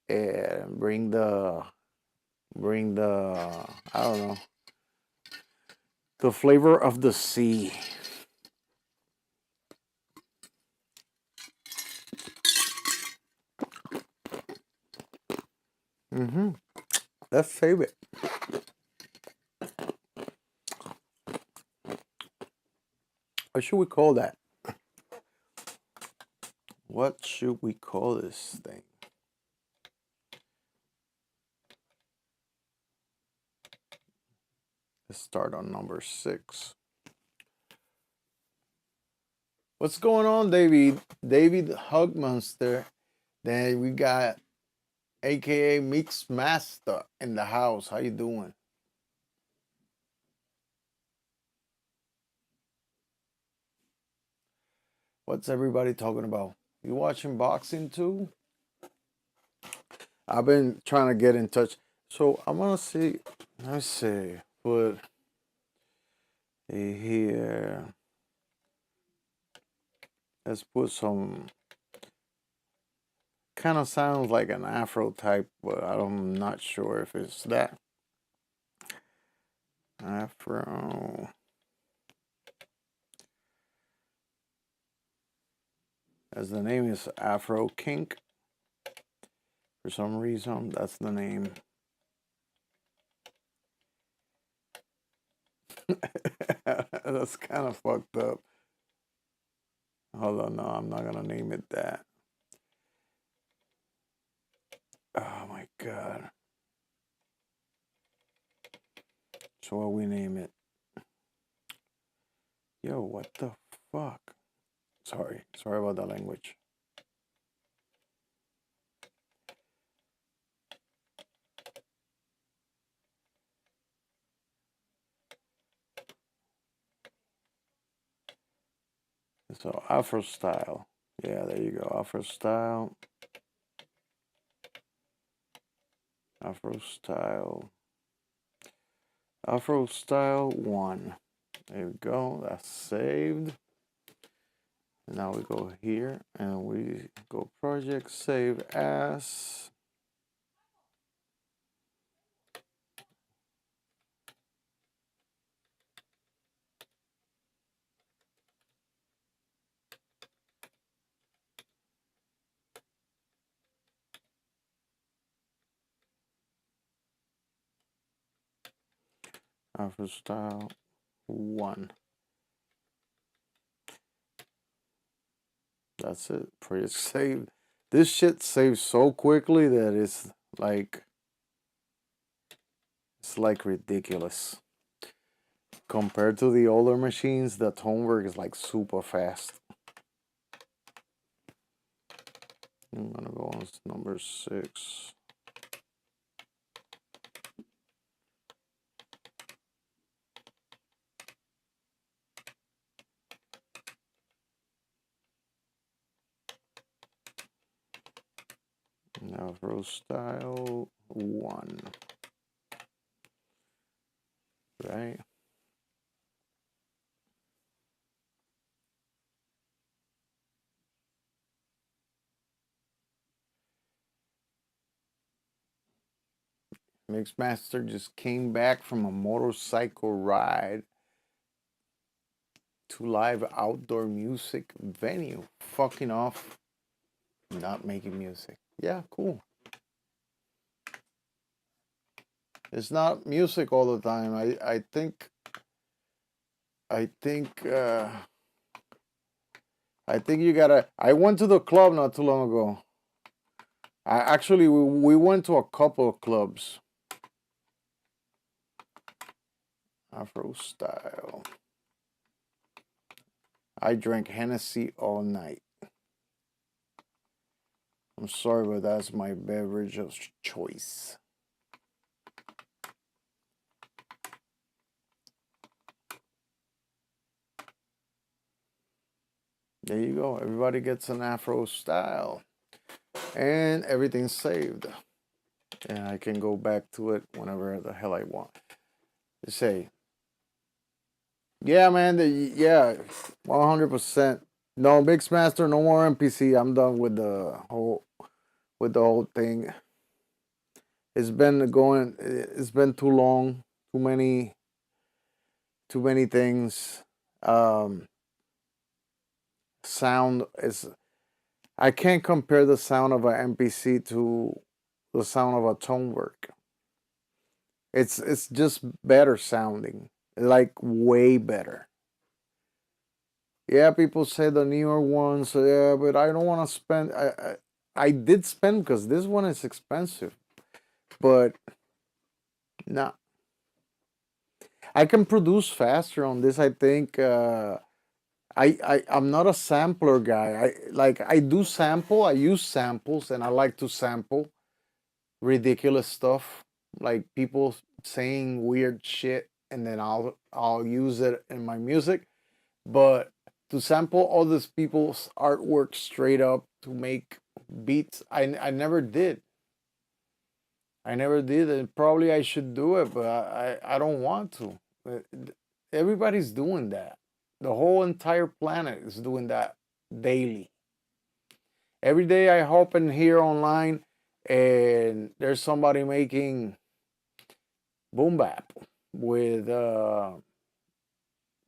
and bring the I don't know, the flavor of the sea. Let's save it. What should we call that? What should we call this thing? Let's start on number 6. What's going on, David? David Hugmonster. Then we got AKA Mix Master in the house. How you doing? What's everybody talking about? You watching boxing too? I've been trying to get in touch. So I'm gonna see. Let's see. Put here. Let's put some. Kind of sounds like an Afro type, but I'm not sure if it's that. Afro. As the name is Afro Kink. For some reason, that's the name. That's kind of fucked up. Hold on, no, I'm not gonna name it that. Oh my God. So what we name it? Yo, what the fuck? Sorry about that language. So Afro style. Yeah, there you go. Afro style. Afro style. Afro style 1. There we go. That's saved. Now we go here and we go project save as. Afro style 1. That's it. Project saved. This shit saves so quickly that it's like ridiculous. Compared to the older machines, the tone work is like super fast. I'm gonna go on number 6. Afro style 1. Right? Mixmaster just came back from a motorcycle ride to live outdoor music venue. Fucking off, not making music. Yeah, cool. It's not music all the time. I think you gotta. I went to the club not too long ago. Actually, we went to a couple of clubs. Afro style. I drank Hennessy all night. I'm sorry, but that's my beverage of choice. There you go. Everybody gets an Afro style. And everything's saved. And I can go back to it whenever the hell I want. You say, yeah, man, yeah, 100%. No, Mixmaster, no more MPC. I'm done with the whole thing. It's been going. It's been too long. Too many things. Um, Sound is. I can't compare the sound of an MPC to the sound of a tone work. It's just better sounding, like way better. Yeah, people say the newer ones. Yeah, but I don't want to spend. I did spend because this one is expensive, but no, I can produce faster on this. I think. I'm not a sampler guy. I do sample. I use samples, and I like to sample ridiculous stuff, like people saying weird shit, and then I'll use it in my music. But to sample other people's artwork straight up to make beats, I never did. I never did, and probably I should do it, but I don't want to. Everybody's doing that. The whole entire planet is doing that daily. Every day I hop in here online and there's somebody making boom bap with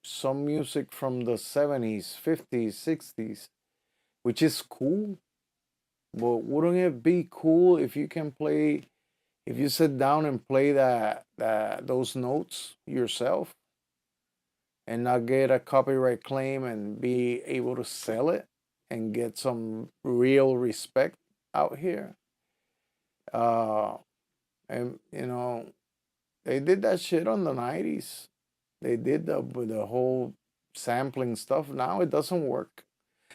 some music from the 70s, 50s, 60s, which is cool. But wouldn't it be cool if you can play, if you sit down and play those notes yourself and not get a copyright claim and be able to sell it and get some real respect out here? Uh, and they did that shit on the 90s. They did the whole sampling stuff. Now it doesn't work.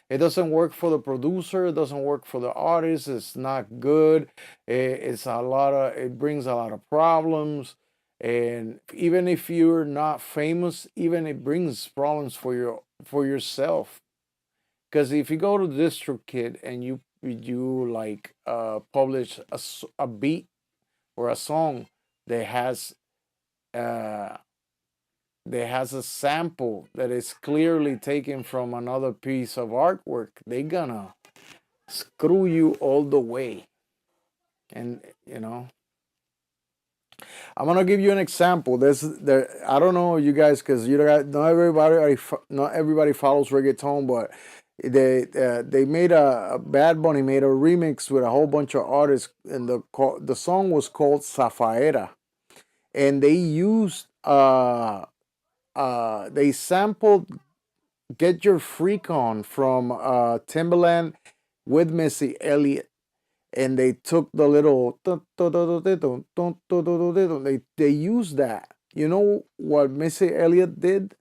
It doesn't work for the producer. It doesn't work for the artist. It's not good. It brings a lot of problems. And even if you're not famous, even it brings problems for yourself. Because if you go to DistroKid and you like publish a beat or a song that has uh, a sample that is clearly taken from another piece of artwork, they gonna screw you all the way. And I'm gonna give you an example. I don't know you guys because not everybody follows reggaeton, but they made a Bad Bunny made a remix with a whole bunch of artists, and the song was called Zafaera, and they sampled Get Your Freak On from Timbaland with Missy Elliott, and they took the little they used that. You know what Missy Elliott did?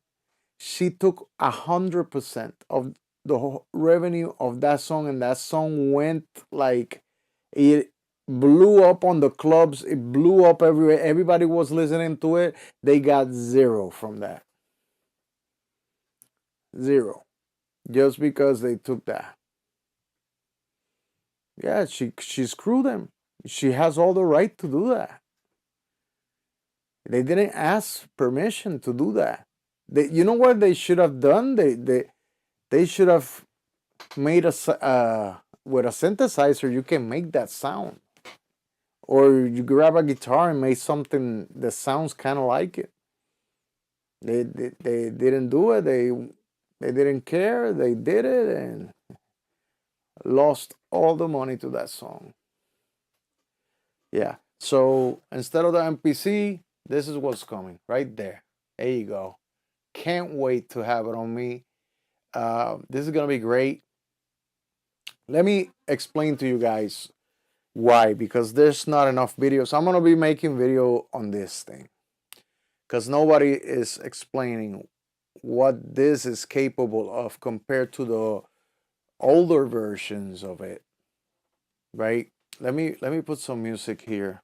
She took 100% of the revenue of that song, and that song went like it blew up on the clubs. It blew up everywhere. Everybody was listening to it. They got zero from that. Zero. Just because they took that. Yeah, she screwed them. She has all the right to do that. They didn't ask permission to do that. You know what they should have done? They should have made with a synthesizer. You can make that sound, or you grab a guitar and make something that sounds kind of like it. They didn't do it. They didn't care. They did it and lost all the money to that song. Yeah. So instead of the MPC, this is what's coming right there. There you go. Can't wait to have it on me. This is gonna be great. Let me explain to you guys. Why? Because there's not enough videos. I'm gonna be making video on this thing because nobody is explaining what this is capable of compared to the older versions of it, right? Let me put some music here.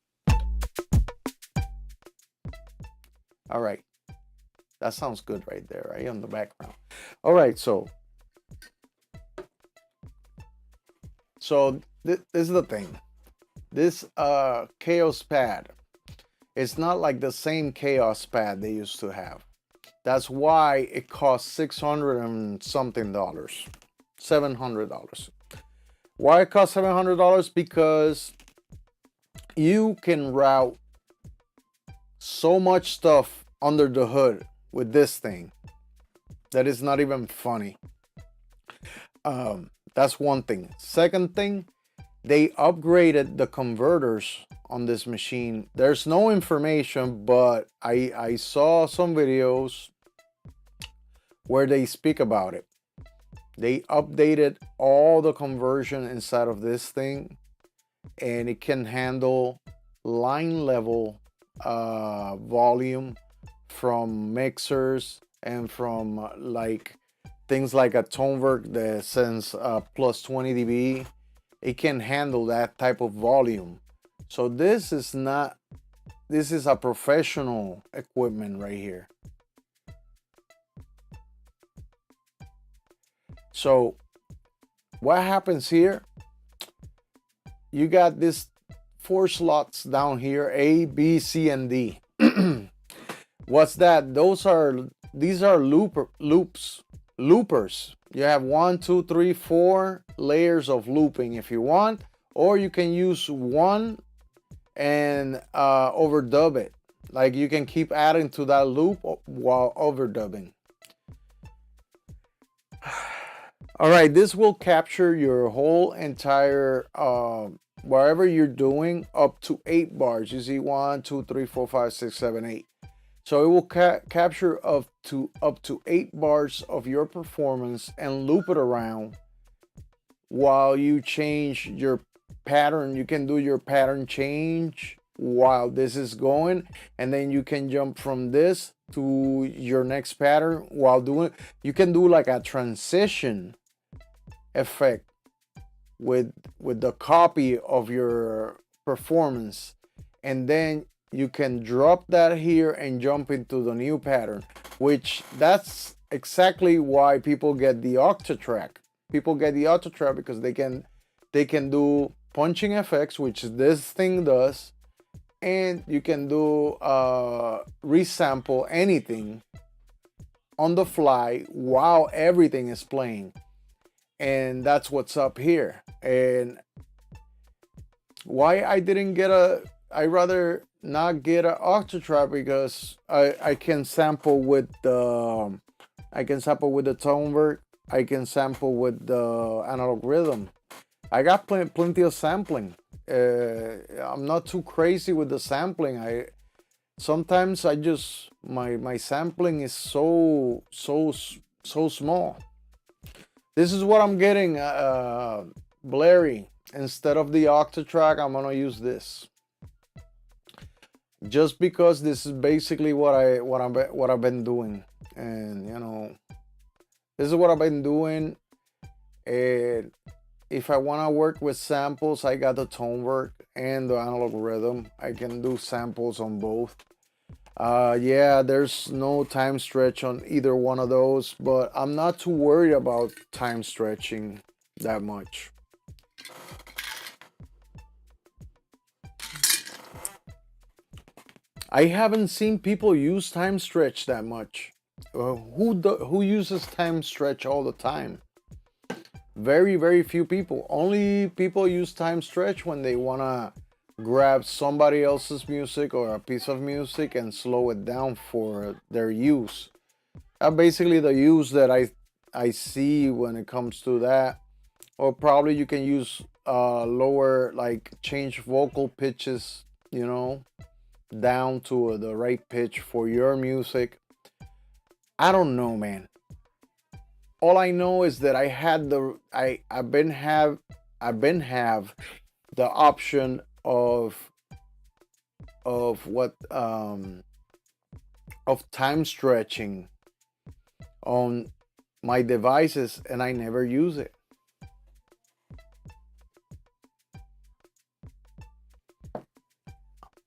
All right, that sounds good right there, right on the background. All right, so this is the thing. This Chaos pad, it's not like the same Chaos pad they used to have. That's why it costs $600 and something dollars, $700. Why it costs $700? Because you can route so much stuff under the hood with this thing that is not even funny. That's one thing. Second thing, they upgraded the converters on this machine. There's no information, but I saw some videos where they speak about it. They updated all the conversion inside of this thing, and it can handle line level volume from mixers and from like things like a Tonewerk that sends plus 20 dB. It can handle that type of volume. So this is a professional equipment right here. So what happens here? You got this 4 slots down here, A, B, C, and D. What's that? These are loopers. You have 1, 2, 3, 4 layers of looping if you want, or you can use one and overdub it. Like you can keep adding to that loop while overdubbing. All right, this will capture your whole entire wherever you're doing up to 8 bars. You see 1, 2, 3, 4, 5, 6, 7, 8. So it will capture up to 8 bars of your performance and loop it around while you change your pattern. You can do your pattern change while this is going, and then you can jump from this to your next pattern while doing. You can do like a transition effect with the copy of your performance, and then you can drop that here and jump into the new pattern, which that's exactly why people get the Octatrack. People get the Octatrack because they can do punching effects, which this thing does, and you can do resample anything on the fly while everything is playing. And that's what's up here. And why I didn't get I rather not get an Octatrack, because I can sample with the Tonewerk. I can sample with the analog rhythm. I got plenty of sampling. I'm not too crazy with the sampling. Sometimes I just my sampling is so small. This is what I'm getting, blurry. Instead of the Octatrack, I'm gonna use this. Just because this is basically what I've been doing, and you know, this is what I've been doing. And if I want to work with samples, I got the Tonewerk and the analog rhythm. I can do samples on both. Yeah, there's no time stretch on either one of those, but I'm not too worried about time stretching that much. I haven't seen people use time stretch that much. Who uses time stretch all the time? Very few people. Only people use time stretch when they want to grab somebody else's music or a piece of music and slow it down for their use. Basically the use that I see when it comes to that. Or probably you can use lower, like change vocal pitches, you know, down to the right pitch for your music. I don't know, man. All I know is that I've been have the option what of time stretching on my devices, and I never use it.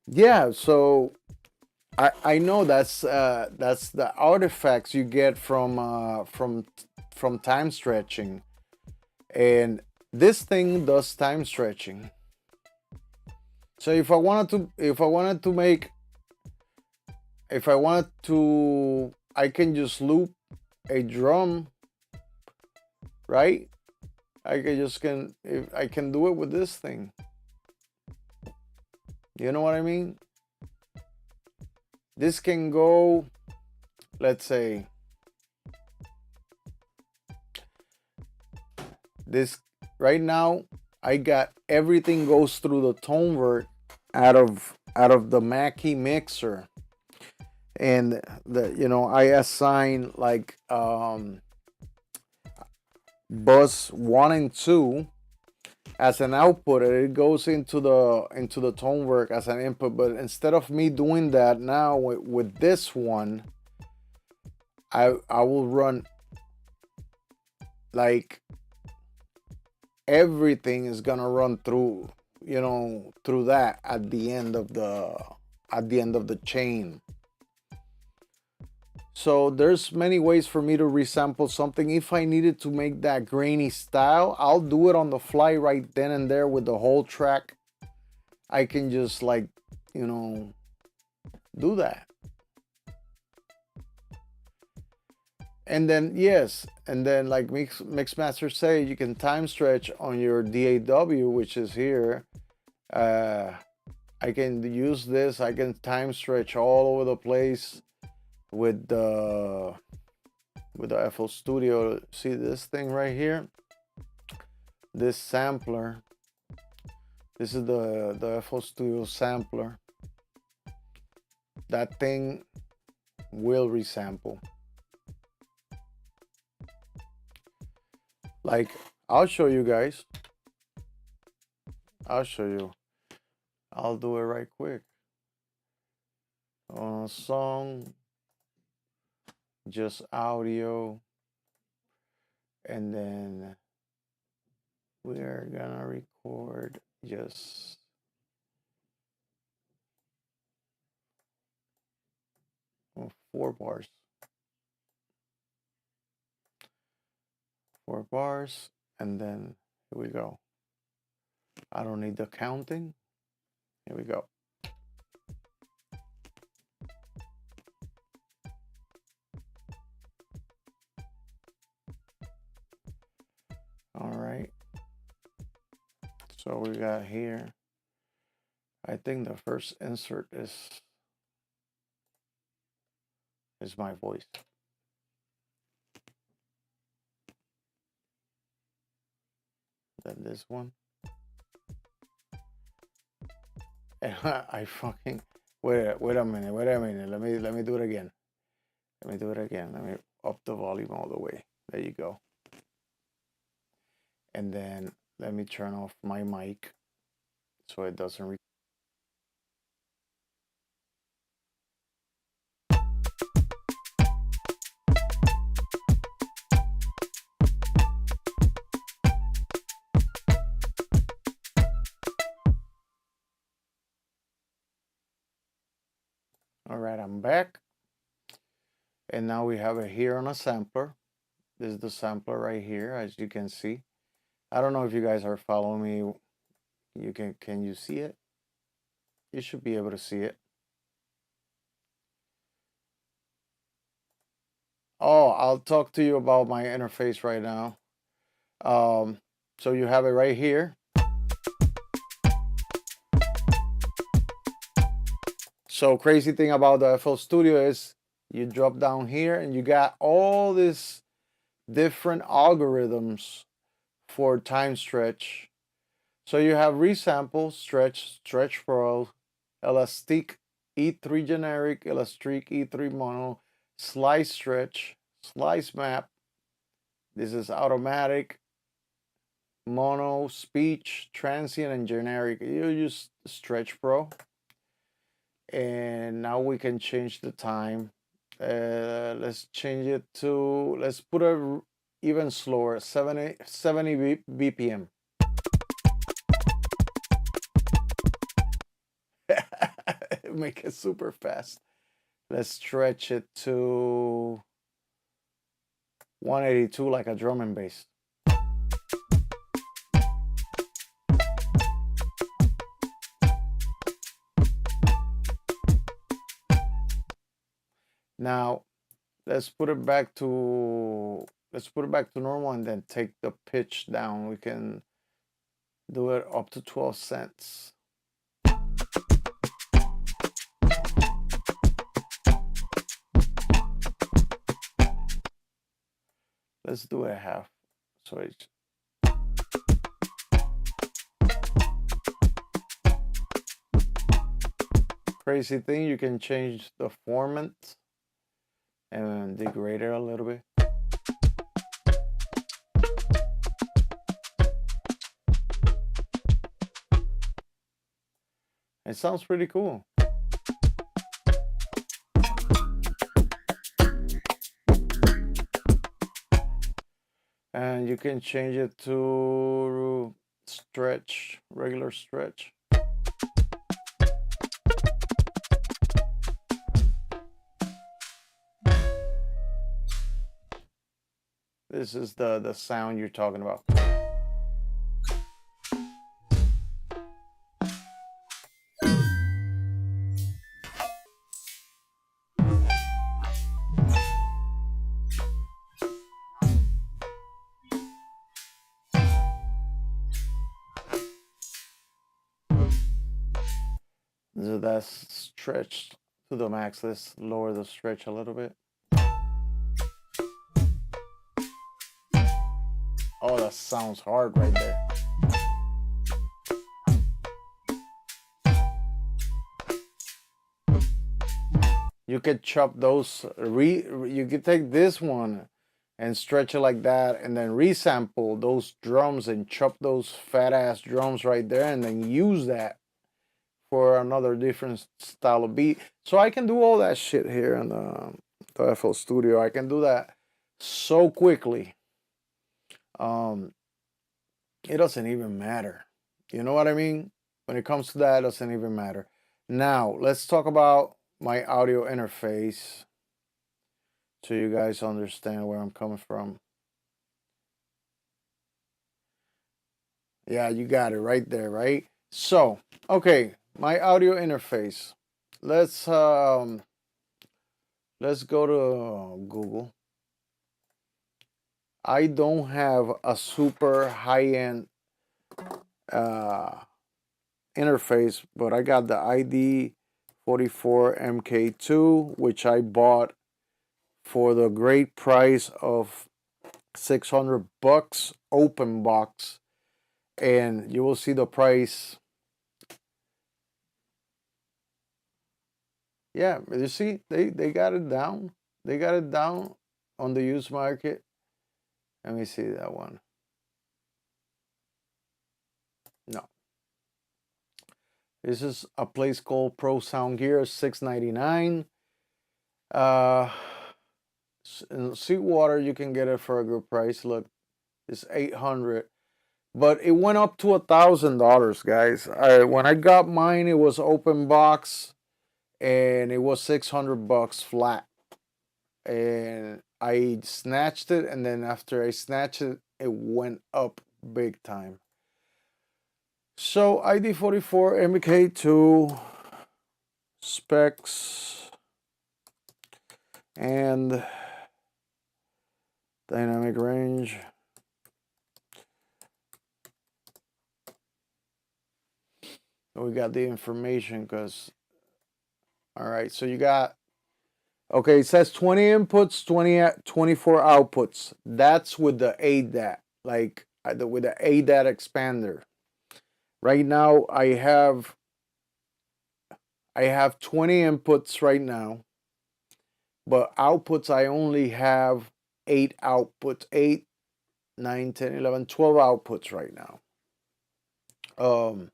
Yeah, so I know that's the artifacts you get from time stretching, and this thing does time stretching. So if I wanted to, I can just loop a drum, right? I can just can if I can do it with this thing. You know what I mean? This can go, let's say, this right now. I got everything goes through the tone vert out of the Mackie mixer, and I assign like bus 1 and 2 as an output, and it goes into the tone work as an input. But instead of me doing that now with this one, I will run like everything is gonna run through, through that at the end of the chain. So there's many ways for me to resample something. If I needed to make that grainy style, I'll do it on the fly right then and there with the whole track. I can just like, do that. And then yes, and then like Mixmaster say, you can time stretch on your DAW, which is here. I can use this. I can time stretch all over the place with the FL Studio. See this thing right here? This sampler. This is the FL Studio sampler. That thing will resample. Like, I'll show you guys. I'll show you. I'll do it right quick. On a song, just audio, and then we're gonna record just four bars. 4 bars, and then here we go. I don't need the counting. Here we go. All right. So we got here. I think the first insert is my voice. Then this one. And I fucking wait a minute. Let me do it again. Let me do it again. Let me up the volume all the way. There you go. And then let me turn off my mic so it doesn't All right, I'm back. And now we have it here on a sampler. This is the sampler right here, as you can see. I don't know if you guys are following me. Can you see it? You should be able to see it. Oh, I'll talk to you about my interface right now. So you have it right here. So crazy thing about the FL Studio is you drop down here and you got all these different algorithms for time stretch. So you have resample, stretch, stretch pro, elastic, E3 generic, elastic, E3 mono, slice stretch, slice map. This is automatic. mono, speech, transient, and generic. You use Stretch Pro. And now we can change the time. Let's change it to, let's put it even slower, 70 BPM. Make it super fast. Let's stretch it to 182 like a drum and bass. Now let's put it back to normal and then take the pitch down. We can do it up to 12 cents. Let's do a half. So it's crazy thing, you can change the format and degrade it a little bit. It sounds pretty cool. And you can change it to stretch, regular stretch. This is the sound you're talking about. So that's stretched to the max. Let's lower the stretch a little bit. Oh, that sounds hard right there. You could chop those, you could take this one and stretch it like that and then resample those drums and chop those fat ass drums right there and then use that for another different style of beat. So I can do all that shit here in the FL Studio. I can do that so quickly. It doesn't even matter. You know what I mean? When it comes to that, it doesn't even matter. Now, let's talk about my audio interface so you guys understand where I'm coming from. Yeah, you got it right there, right? So, okay, my audio interface. Let's go to Google. I don't have a super high-end interface, but I got the ID44 MK2, which I bought for the great price of $600 open box, and you will see the price. Yeah, you see, they got it down. They got it down on the used market. Let me see that one. No. This is a place called Pro Sound Gear, $6.99. In Sweetwater, you can get it for a good price. Look, it's $800, but it went up to $1,000, guys. When I got mine, it was open box, and it was $600 flat. And I snatched it, and then after I snatched it, it went up big time. So ID44 MK2 specs and dynamic range. We got the information because, all right, so you got, okay, it says 20 inputs, 24 outputs. That's with the ADAT, like with the ADAT expander. Right now, I have 20 inputs right now, but outputs, I only have 8 outputs, 8 9, 10, 11, 12 outputs right now. Um,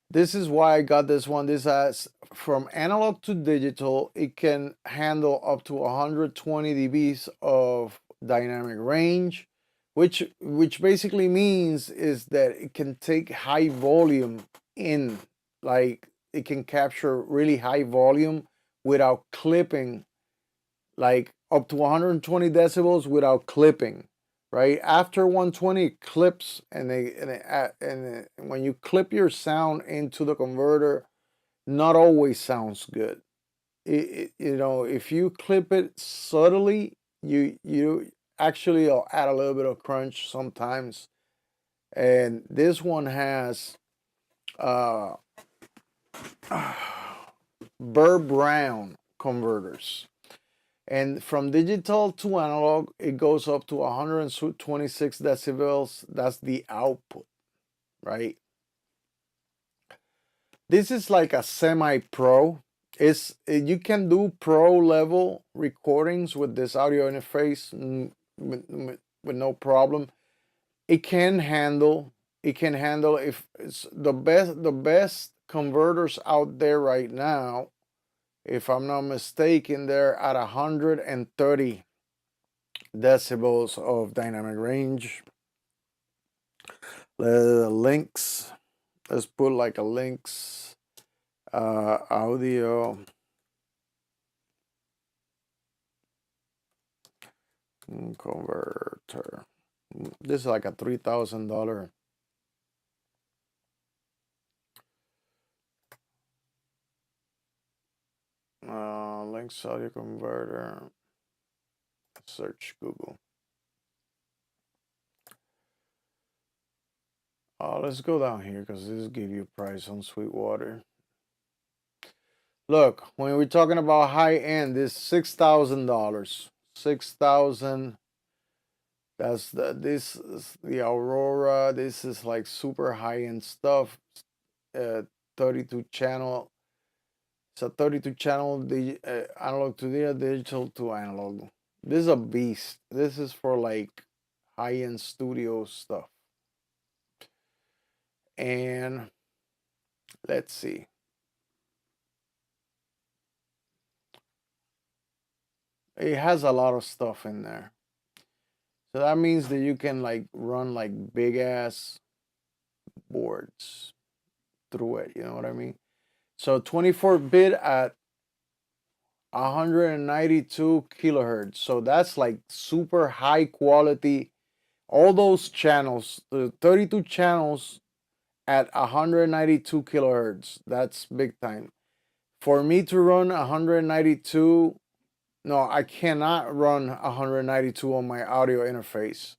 this is why I got this one. This has from analog to digital. It can handle up to 120 dBs of dynamic range, which basically means is that it can take high volume in, like it can capture really high volume without clipping, like up to 120 decibels without clipping, right? After 120 it clips, and when you clip your sound into the converter, not always sounds good. You know, if you clip it subtly, you actually will add a little bit of crunch sometimes. And this one has uh Burr Brown converters. And from digital to analog, it goes up to 126 decibels. That's the output, right? This is like a semi-pro. You can do pro level recordings with this audio interface with no problem. It can handle. It can handle if it's the best converters out there right now. If I'm not mistaken, they're at 130 decibels of dynamic range. Links. Let's put like a links audio converter. This is like a $3,000. Links audio converter. Search Google. Let's go down here because this will give you a price on Sweetwater. Look, when we're talking about high end, this $6,000. 6,000. This is the Aurora. This is like super high end stuff. 32 channel. It's a 32 channel analog to digital to analog. This is a beast. This is for like high end studio stuff. And let's see. It has a lot of stuff in there. So that means that you can like run like big ass boards through it. You know what I mean? So 24-bit at 192 kilohertz. So that's like super high quality. All those channels, the 32 channels at 192 kilohertz. That's big time. For me to run 192, no, I cannot run 192 on my audio interface.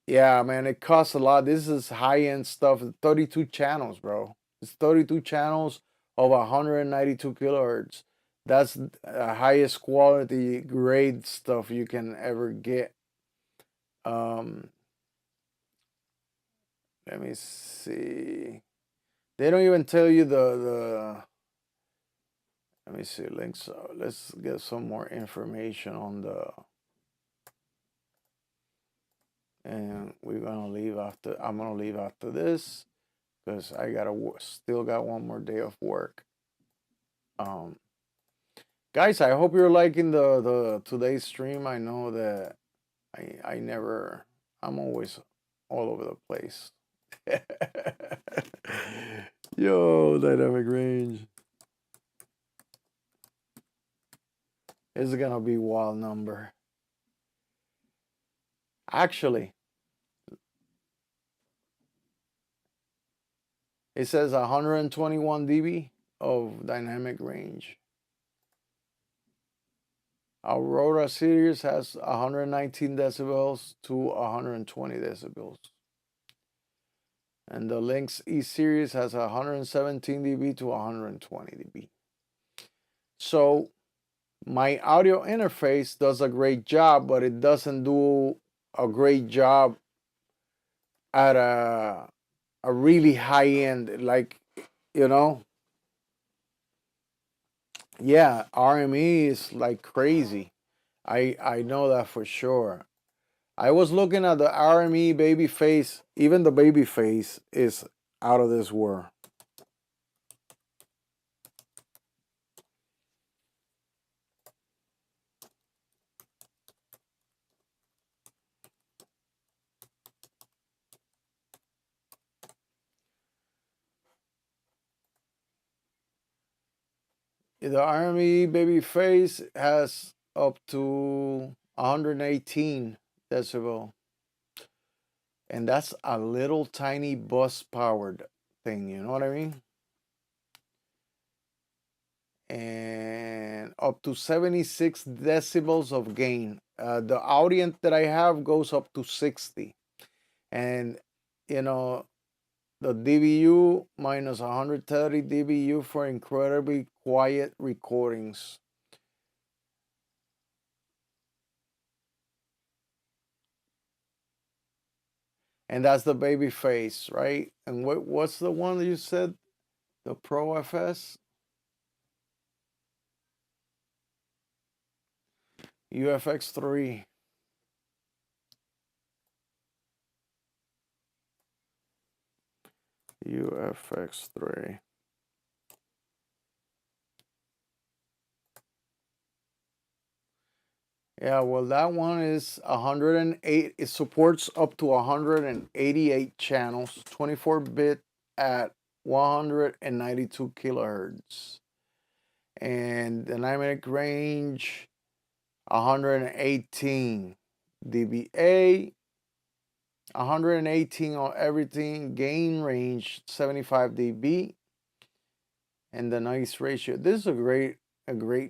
Yeah, man, it costs a lot. This is high-end stuff. 32 channels, bro. It's 32 channels of 192 kilohertz. That's the highest quality grade stuff you can ever get. Um, let me see. They don't even tell you the let me see links. Let's get some more information on the, and we're gonna leave after. I'm gonna leave after this because I still got one more day of work. Guys, I hope you're liking the today's stream. I know that I'm always all over the place. Yo, dynamic range. It's gonna be wild number. Actually, it says 121 dB of dynamic range. Aurora series has 119 decibels to 120 decibels. And the Lynx E series has 117 dB to 120 dB. So my audio interface does a great job, but it doesn't do a great job at a really high end, like, you know. Yeah, RME is like crazy. I know that for sure. I was looking at the RME baby face. Even the baby face is out of this world. The RME baby face has up to 118 decibel, and that's a little tiny bus powered thing. You know what I mean? And up to 76 decibels of gain. The audient that I have goes up to 60, and you know the dBu minus 130 dBu for incredibly quiet recordings. And that's the baby face, right? And what's the one that you said? The Pro FS? UFX3. UFX3. Yeah, well, that one is 108. It supports up to 188 channels, 24-bit at 192 kilohertz. And dynamic range, 118 dBA, 118 on everything. Gain range, 75 dB. And the noise ratio. This is a great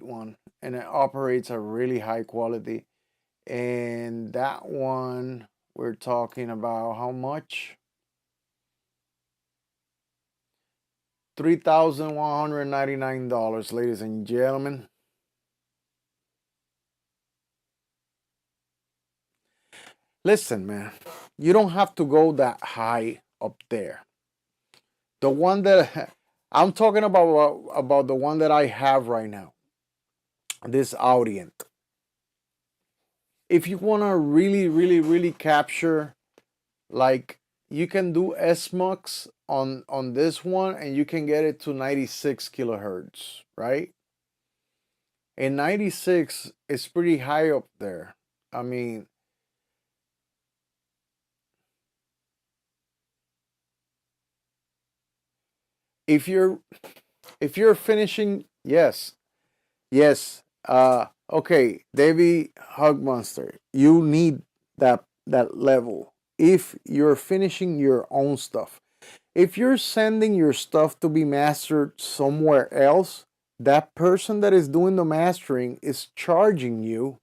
one. And it operates at really high quality. And that one, we're talking about how much? $3,199, ladies and gentlemen. Listen, man, you don't have to go that high up there. The one that I'm talking about the one that I have right now, this Audient. If you want to really capture, like, you can do SMUX on this one, and you can get it to 96 kilohertz, right? And 96 is pretty high up there. I mean, if you're finishing, yes, yes. Okay, Davey Hugmonster, you need that level if you're finishing your own stuff. If you're sending your stuff to be mastered somewhere else, that person that is doing the mastering is charging you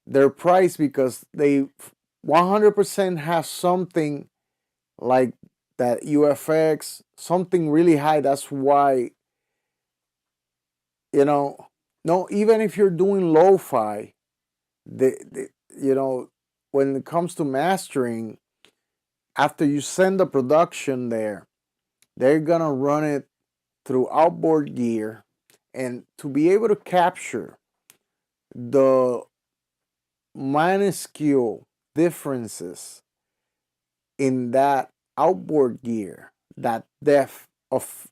their price because they 100% have something like that UFX, something really high. That's why, you know, no, even if you're doing lo-fi, the you know, when it comes to mastering, after you send the production there, they're gonna run it through outboard gear, and to be able to capture the minuscule differences in that outboard gear, that depth of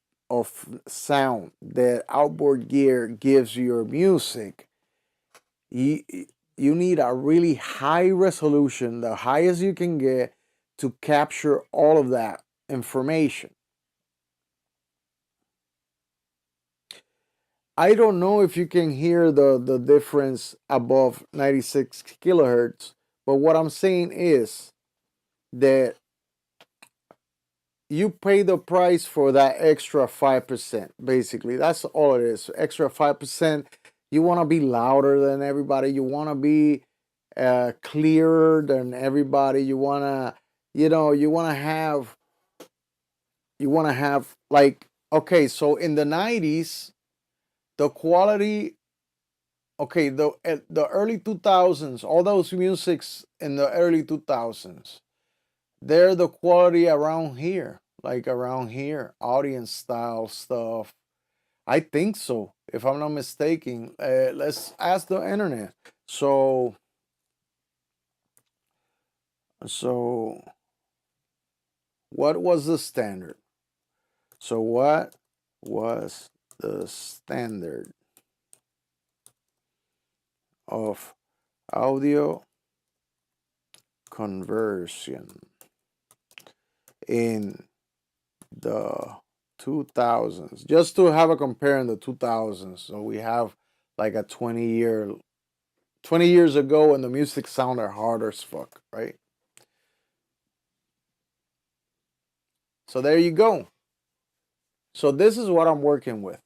sound that outboard gear gives your music, you you need a really high resolution, the highest you can get, to capture all of that information. I don't know if you can hear the difference above 96 kilohertz, but what I'm saying is that you pay the price for that extra 5%. Basically, that's all it is. Extra 5%. You want to be louder than everybody. You want to be clearer than everybody. You want to, you want to have, like, okay, so in the 90s, the quality, okay, the early 2000s, all those musics in the early 2000s, they're the quality around here, like around here, audience style stuff. I think so, if I'm not mistaken. Let's ask the internet. So, so what was the standard? So, what was the standard of audio conversion in the 2000s? Just to have a compare in the 2000s. So we have like a 20 years ago when the music sounded hard as fuck, right? So there you go. So this is what I'm working with.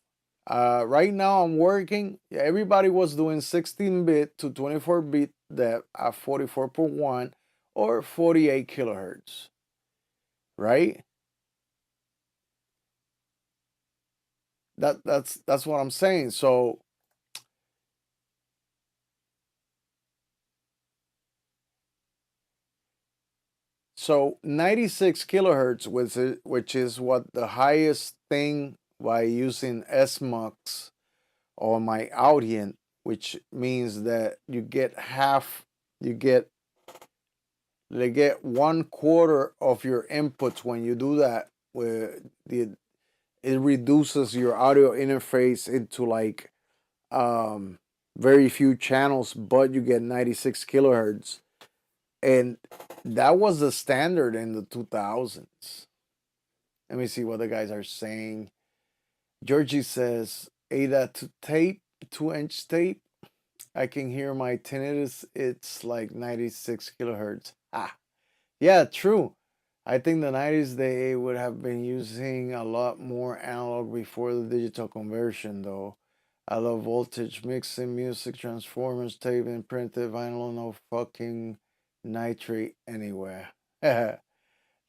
Right now I'm working, everybody was doing 16-bit to 24-bit depth at 44.1 or 48 kilohertz, right? That's what I'm saying. So 96 kilohertz, which is what the highest thing by using SMUX on my Audient, which means that you get half, you get they get 1/4 of your inputs when you do that. Where it reduces your audio interface into like um, very few channels, but you get 96 kilohertz, and that was the standard in the 2000s. Let me see what the guys are saying. Georgie says, Ada to tape, 2-inch tape. I can hear my tinnitus. It's like 96 kilohertz. Ah, yeah, true. I think the 90s they would have been using a lot more analog before the digital conversion, though. I love voltage, mixing, music, transformers, taping, printed vinyl, no fucking nitrate anywhere. That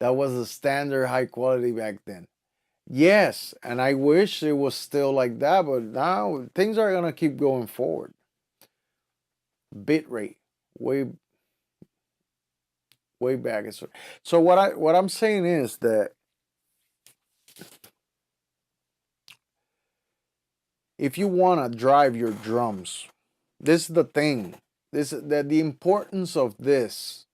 was the standard high quality back then. Yes, and I wish it was still like that, but now things are gonna keep going forward. Bit rate, way way back. So what I'm saying is that if you wanna drive your drums, this is the thing. This that the importance of this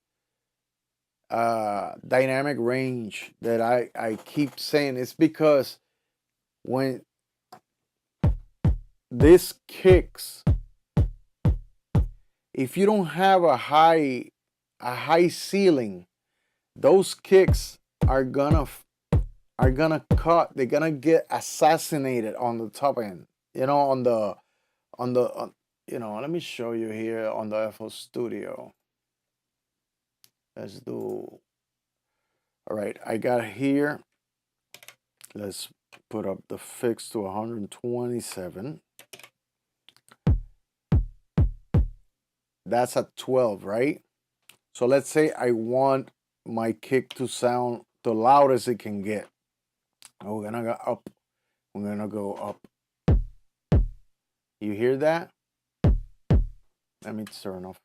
dynamic range that I keep saying is because when this kicks, if you don't have a high ceiling, those kicks are gonna cut. They're gonna get assassinated on the top end. You know, on let me show you here on the FL Studio. Let's do. All right, I got here. Let's put up the fix to 127. That's at 12, right? So let's say I want my kick to sound the loudest it can get. We're gonna go up. We're gonna go up. You hear that? Let me turn off.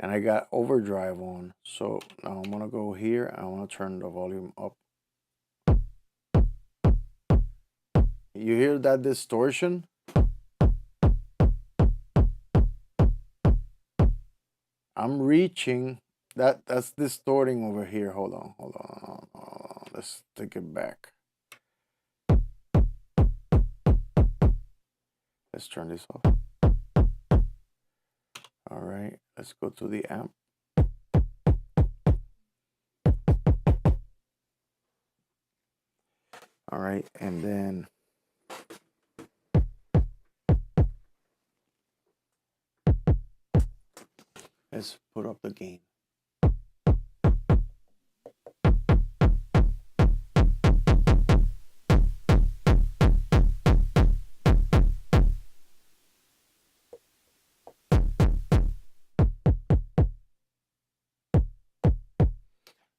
And I got overdrive on. So now I'm gonna go here. I wanna turn the volume up. You hear that distortion? I'm reaching. That's distorting over here. Hold on. Let's take it back. Let's turn this off. All right, let's go to the amp. All right, and then let's put up the gain.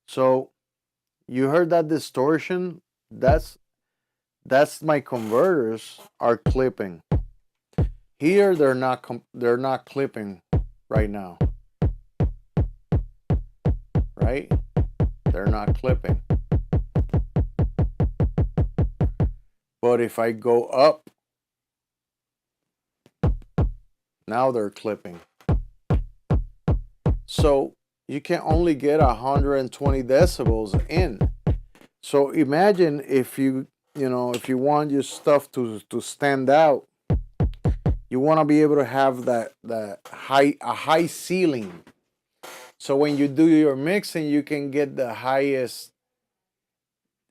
So you heard that distortion? That's my converters are clipping. Here they're not clipping right now. Right? They're not clipping. But if I go up, now they're clipping. So you can only get 120 decibels in. So imagine if if you want your stuff to stand out, you want to be able to have that high ceiling. So when you do your mixing, you can get the highest.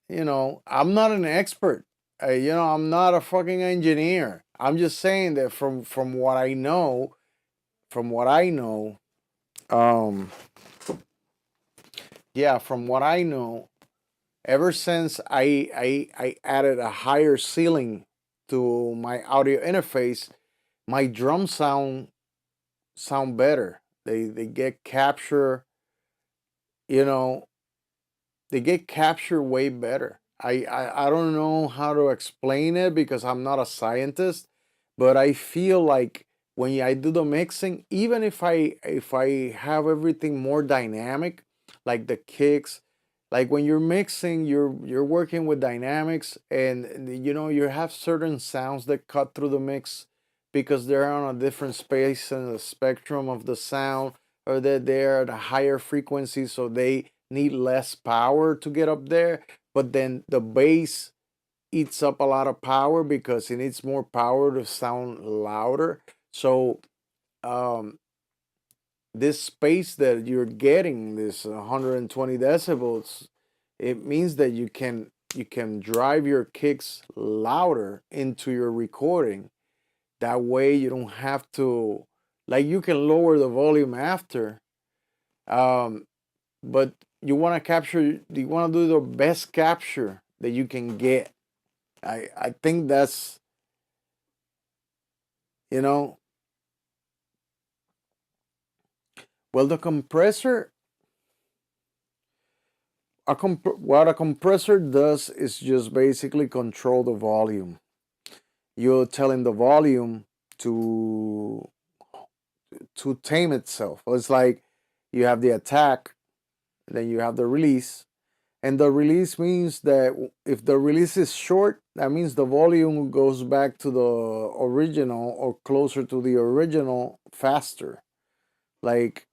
I'm not an expert. I'm not a fucking engineer. I'm just saying that from what I know, from what I know, um, yeah, from what I know, ever since I added a higher ceiling to my audio interface, my drums sound better. They get capture, you know, they get captured way better. I don't know how to explain it because I'm not a scientist, but I feel like when I do the mixing, even if I have everything more dynamic, like the kicks, like when you're mixing, you're working with dynamics, and you have certain sounds that cut through the mix because they're on a different space in the spectrum of the sound, or that they're at a higher frequency, so they need less power to get up there. But then the bass eats up a lot of power because it needs more power to sound louder. So um, this space that you're getting, this 120 decibels, it means that you can drive your kicks louder into your recording. That way you don't have to, like, you can lower the volume after. Um, but you want to do the best capture that you can get. I think that's, you know well, the compressor, what a compressor does is just basically control the volume. You're telling the volume to tame itself. It's like you have the attack, then you have the release. And the release means that if the release is short, that means the volume goes back to the original or closer to the original faster. Like,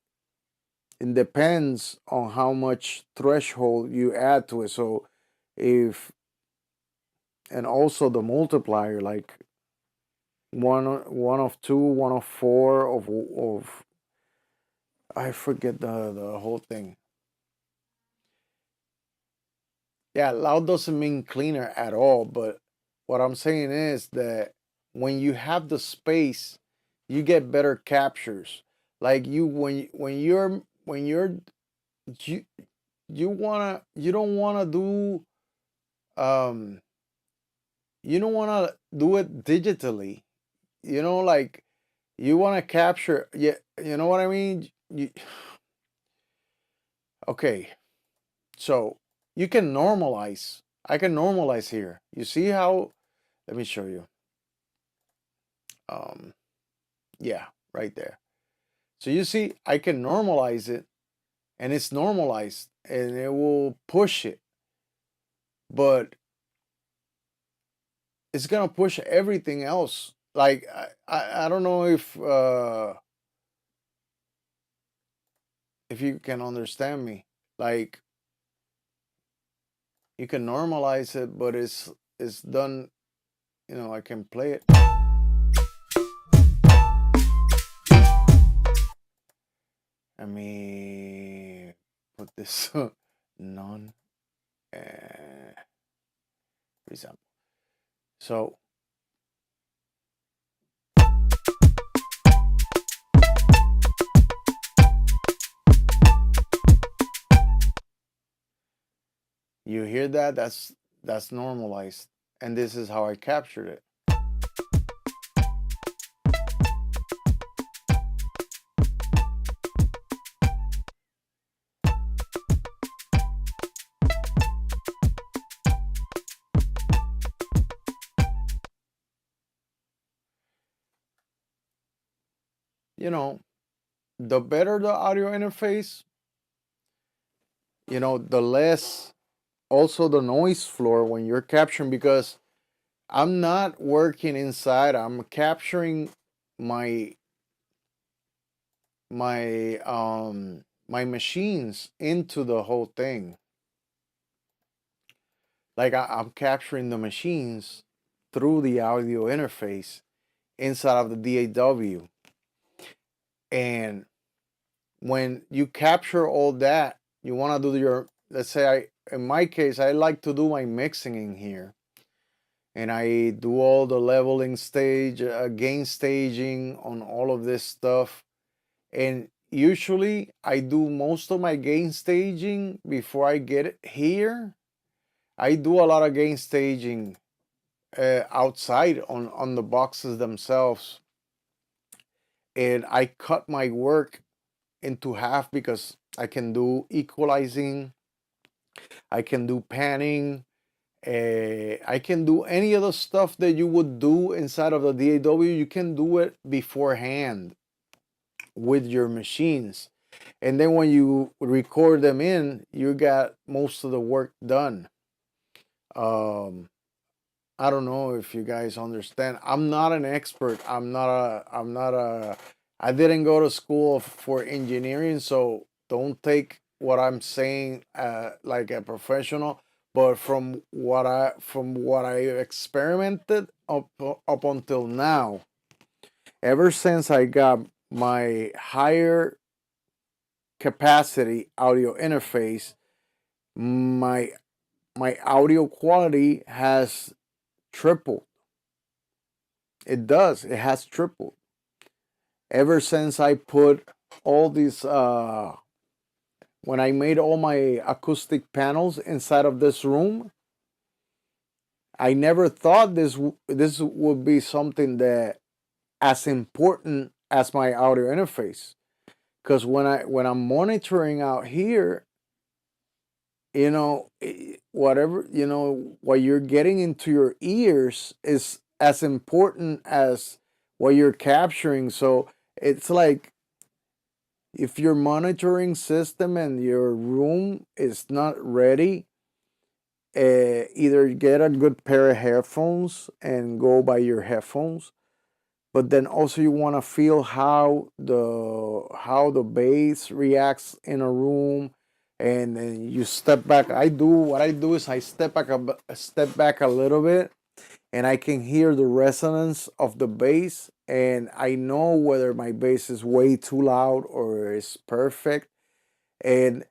it depends on how much threshold you add to it. So if, and also the multiplier, like one of two, one of four of I forget the whole thing. Yeah, loud doesn't mean cleaner at all, but what I'm saying is that when you have the space, you get better captures. Like, when you're you you don't wanna um do it digitally. Like, you wanna capture, yeah, you know what I mean? Okay, so you can normalize. I can normalize here. You see how? Let me show you. Um, yeah, right there. So you see, I can normalize it, and it's normalized, and it will push it, but it's gonna push everything else. Like, I don't know if you can understand me. Like, you can normalize it, but it's done. I can play it. Let me put this non example. So you hear that? That's normalized, and this is how I captured it. You know, the better the audio interface, the less also the noise floor when you're capturing, because I'm not working inside. I'm capturing my my machines into the whole thing. Like I'm capturing the machines through the audio interface inside of the DAW. And when you capture all that, you want to do your, let's say in my case, I like to do my mixing in here. And I do all the leveling stage, gain staging on all of this stuff. And usually I do most of my gain staging before I get it here. I do a lot of gain staging outside on the boxes themselves. And I cut my work into half because I can do equalizing, I can do panning, I can do any of the stuff that you would do inside of the DAW. You can do it beforehand with your machines. And then when you record them in, you got most of the work done. Um, I don't know if you guys understand. I'm not an expert. I didn't go to school for engineering, so don't take what I'm saying like a professional. But from what I experimented up until now, ever since I got my higher capacity audio interface, my my audio quality has tripled. It does. It has tripled. Ever since I put all these, when I made all my acoustic panels inside of this room, I never thought this would be something that as important as my audio interface. Because when I'm monitoring out here, whatever what you're getting into your ears is as important as what you're capturing. So it's like if your monitoring system and your room is not ready, either get a good pair of headphones and go by your headphones, but then also you want to feel how the bass reacts in a room, and then you step back. What I do is I step back a little bit, and I can hear the resonance of the bass, and I know whether my bass is way too loud or is perfect. And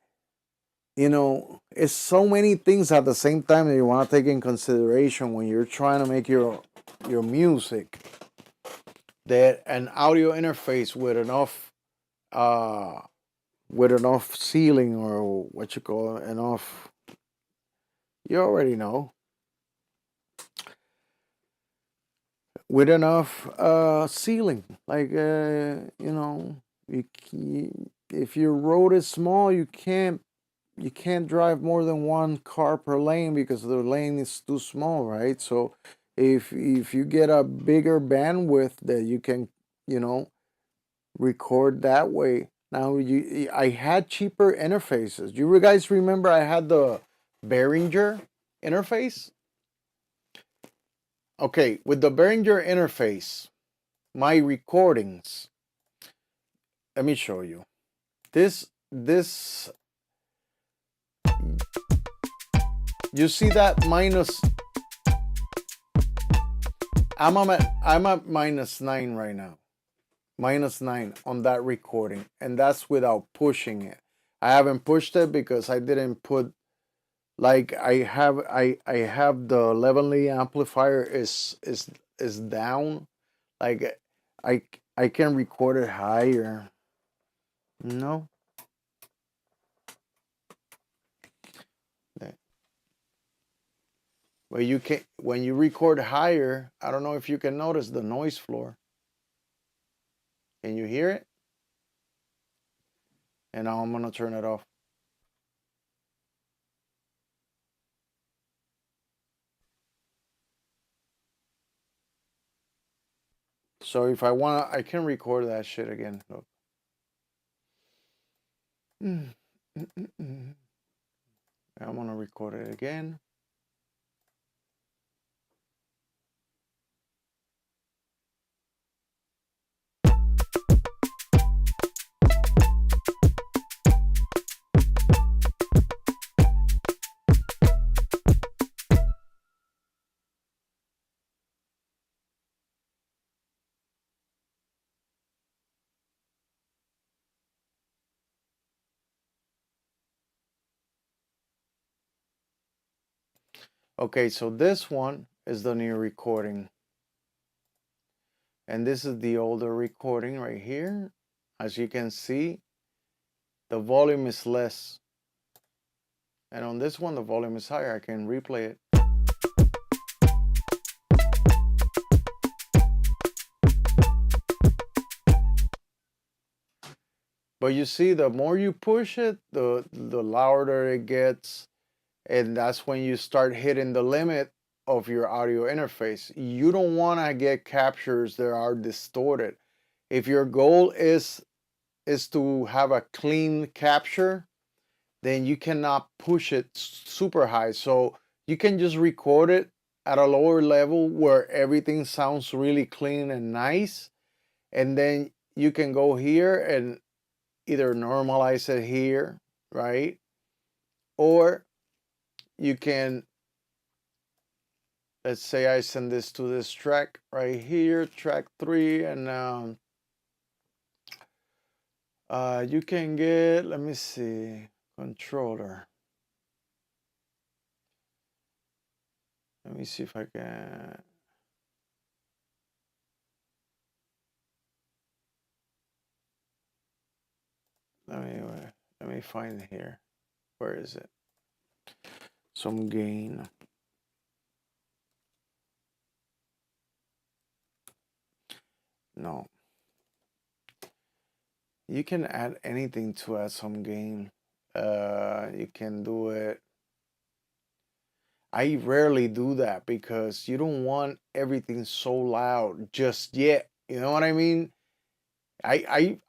it's so many things at the same time that you want to take in consideration when you're trying to make your music, that an audio interface uh with enough ceiling, or what you call it, enough, you already know, with enough ceiling, like if your road is small, you can't drive more than one car per lane because the lane is too small, right? So if you get a bigger bandwidth that you can, you know, record that way. Now I had cheaper interfaces. You guys remember I had the Behringer interface? Okay, with the Behringer interface, my recordings, let me show you. This you see that minus, I'm at -9 right now. -9 on that recording, and that's without pushing it. I haven't pushed it because I didn't put, like, I have the leveling amplifier is down. Like I I can record it higher. No. But you can, when you record higher, I don't know if you can notice the noise floor. Can you hear it? And now I'm gonna turn it off. So if I wanna, I can record that shit again. Look. I'm gonna record it again. Okay, so this one is the new recording. And this is the older recording right here. As you can see, the volume is less. And on this one, the volume is higher. I can replay it. But you see, the more you push it, the louder it gets. And that's when you start hitting the limit of your audio interface. You don't want to get captures that are distorted. If your goal is to have a clean capture, then you cannot push it super high. So you can just record it at a lower level where everything sounds really clean and nice. And then you can go here and either normalize it here, right? Or you can, let's say I send this to this track right here, track 3, and you can get, let me see, controller. Let me see if I can. Let me find here. Where is it? Some gain. No. You can add anything to add some gain. You can do it. I rarely do that because you don't want everything so loud just yet. You know what I mean? I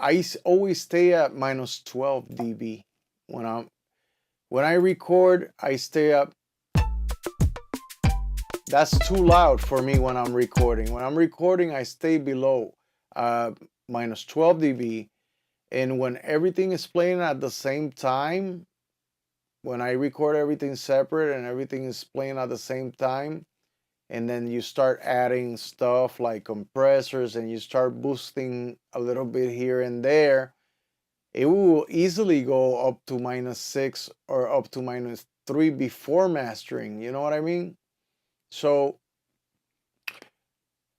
always stay at minus 12 dB when I record. I stay up. That's too loud for me when I'm recording. When I'm recording, I stay below minus 12 dB. And when everything is playing at the same time, when I record everything separate and everything is playing at the same time, and then you start adding stuff like compressors and you start boosting a little bit here and there, it will easily go up to -6 or up to -3 before mastering. You know what I mean? So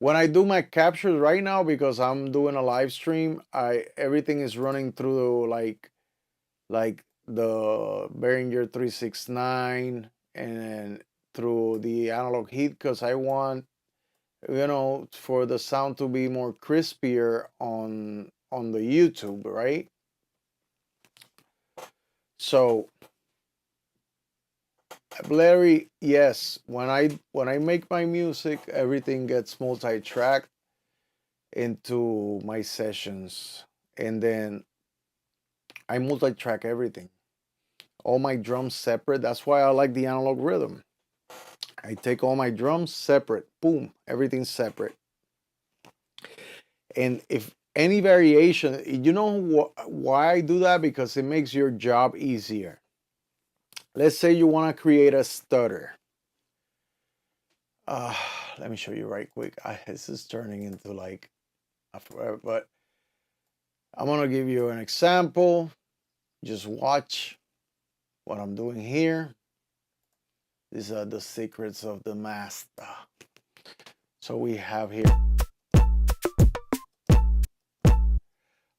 when I do my captures right now, because I'm doing a live stream, everything is running through like the Behringer 369 and through the analog heat, because I want, for the sound to be more crispier on the YouTube, right? So Larry, yes, when I make my music, everything gets multi-tracked into my sessions, and then I multi-track everything. All my drums separate. That's why I like the analog rhythm. I take all my drums separate. Boom, everything's separate. And if any variation, you know why I do that? Because it makes your job easier. Let's say you want to create a stutter. Uh, Let me show you right quick. This is turning into like but I'm gonna give you an example. Just watch what I'm doing here. These are the secrets of the master. So we have here.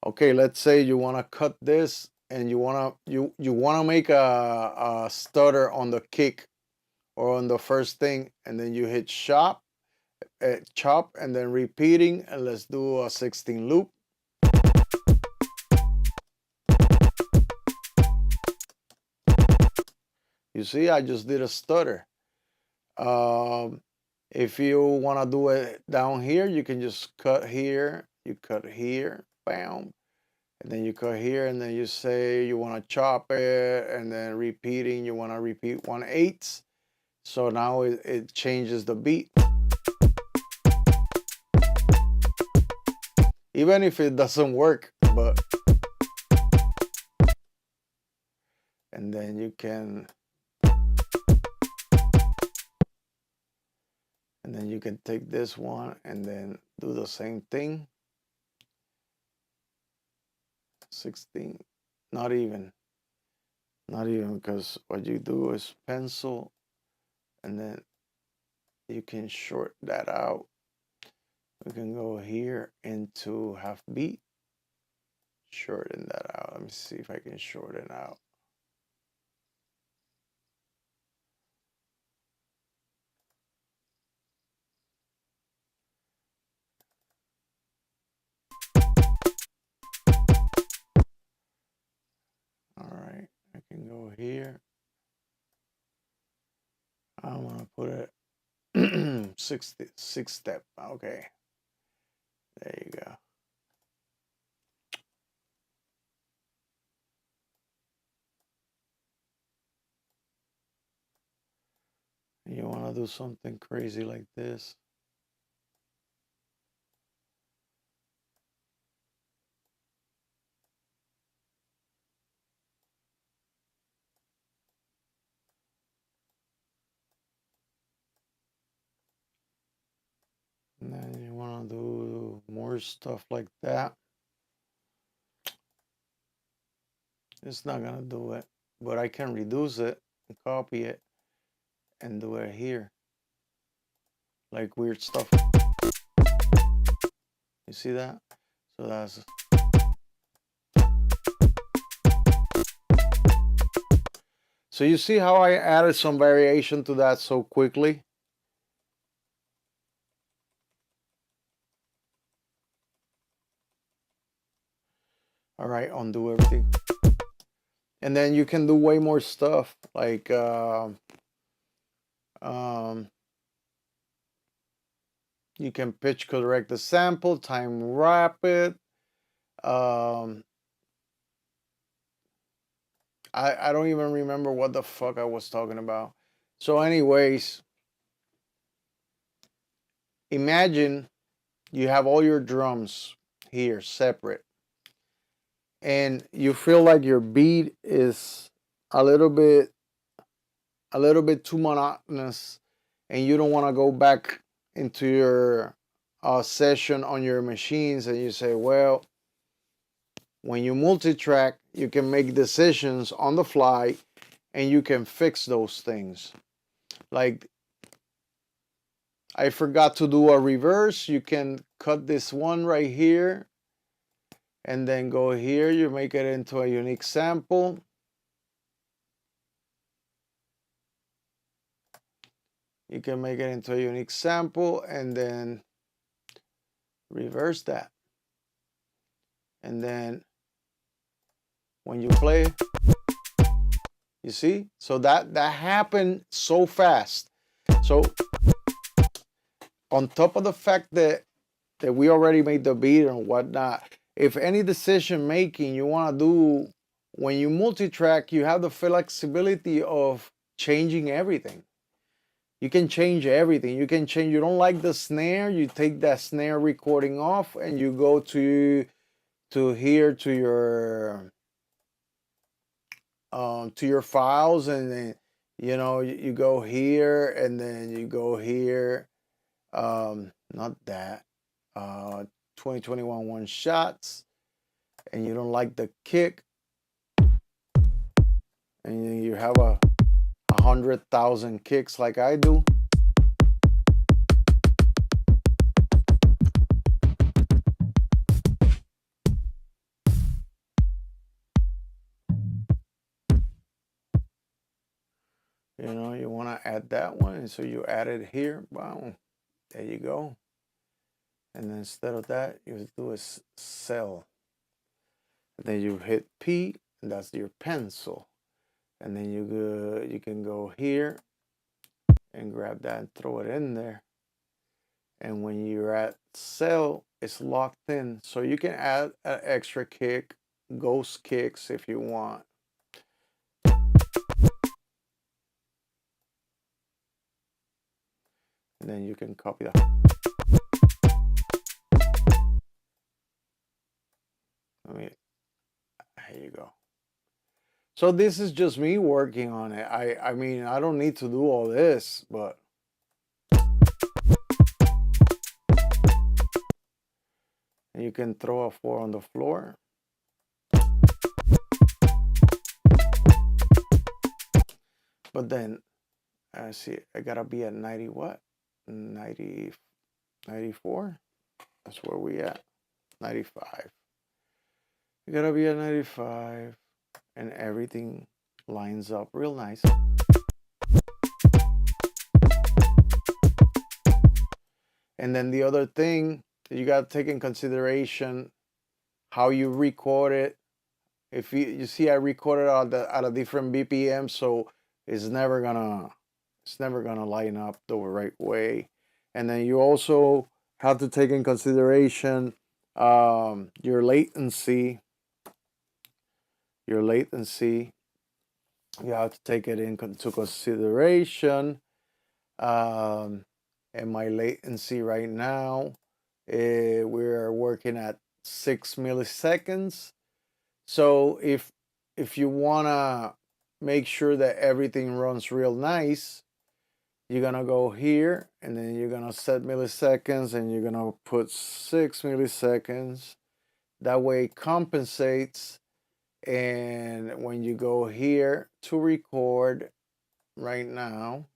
Okay, let's say you want to cut this and you want to make a stutter on the kick or on the first thing, and then you hit chop, and then repeating, and let's do a 16 loop. You see, I just did a stutter. If you want to do it down here, you can just cut here, you cut here, bam, and then you cut here, and then you say you want to chop it, and then repeating, you want to repeat 1/8. So now it changes the beat. Even if it doesn't work, but and then you can take this one and then do the same thing. 16, not even, because what you do is pencil and then you can short that out. We can go here into half beat, shorten that out. Let me see if I can shorten out. All right, I can go here. I'm gonna put it six step. Okay, there you go. You want to do something crazy like this. And then you want to do more stuff like that. It's not gonna do it, but I can reduce it and copy it and do it here. Like weird stuff. You see that? So that's... So you see how I added some variation to that so quickly? All right, undo everything. And then you can do way more stuff, like you can pitch correct the sample, time rapid. I don't even remember what the fuck I was talking about. So anyways, imagine you have all your drums here separate, and you feel like your beat is a little bit too monotonous, and you don't want to go back into your session on your machines, and you say, well, when you multi-track, you can make decisions on the fly and you can fix those things. Like, I forgot to do a reverse. You can cut this one right here and then go here. You make it into a unique sample. You can make it into a unique sample and then reverse that. And then when you play, you see? So that happened so fast. So on top of the fact that we already made the beat and whatnot, if any decision making you want to do, when you multi-track, you have the flexibility of changing everything. You can change everything. You can change, you don't like the snare, you take that snare recording off and you go to here to your files, and then you go here and then you go here, not that 2021 one shots, and you don't like the kick, and you have 100,000 kicks like I do. You want to add that one, and so you add it here. Wow, there you go. And then instead of that, you do a cell. And then you hit P, and that's your pencil. And then you can go here and grab that and throw it in there. And when you're at cell, it's locked in. So you can add an extra kick, ghost kicks if you want. And then you can copy that. Here you go. So this is just me working on it. I mean, I don't need to do all this, but you can throw a 4 on the floor. But then I see, I gotta be at 90 what? 90, 94? That's where we at. 95. You gotta be at 95 and everything lines up real nice. And then the other thing that you gotta take in consideration how you record it. If you see I recorded at a different BPM, so it's never gonna line up the right way. And then you also have to take in consideration your latency. Your latency, you have to take it into consideration. And my latency right now, we're working at 6 milliseconds. So if you wanna make sure that everything runs real nice, you're gonna go here and then you're gonna set milliseconds and you're gonna put 6 milliseconds. That way it compensates. And when you go here to record right now,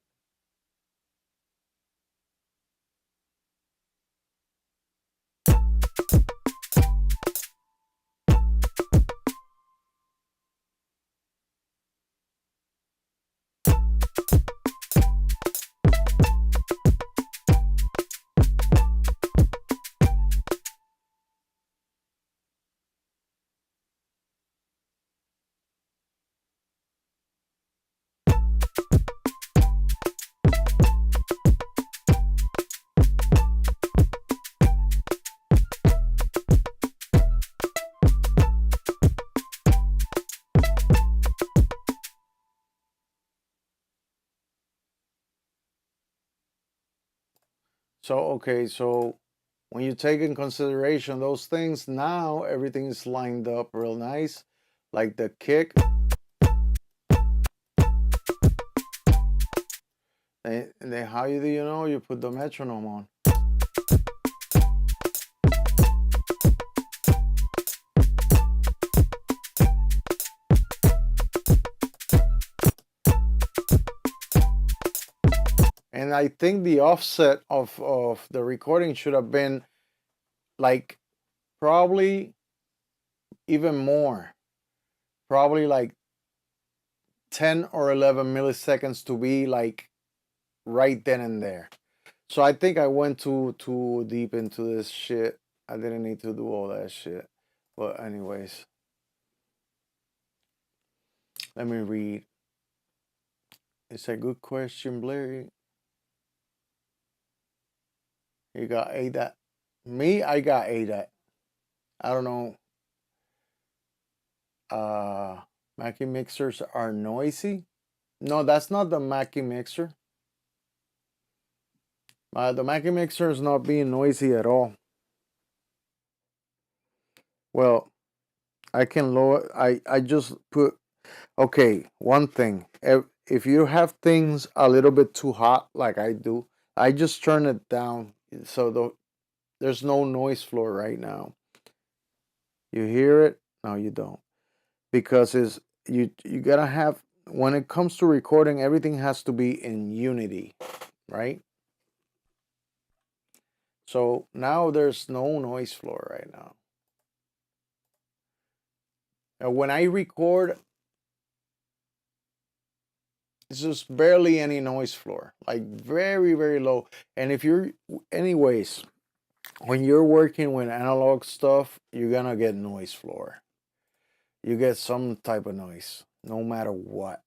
so okay, so when you take in consideration those things, now everything is lined up real nice. Like the kick. And then how do you know? You put the metronome on. And I think the offset of the recording should have been like probably even more. Probably like 10 or 11 milliseconds to be like right then and there. So I think I went too deep into this shit. I didn't need to do all that shit. But anyways, let me read. It's a good question, Blair. You got ADAT. Me, I got ADAT. I don't know. Mackie mixers are noisy. No, that's not the Mackie mixer. The Mackie mixer is not being noisy at all. Well, I can lower. I just put. Okay, one thing. If you have things a little bit too hot, like I do, I just turn it down so there's no noise floor right now. You hear it? No, you don't, because it's you gotta have, when it comes to recording, everything has to be in unity, right? So now there's no noise floor right now. When I record, it's just barely any noise floor, like very, very low. And if you're, anyways, when you're working with analog stuff, you're gonna get noise floor. You get some type of noise, no matter what.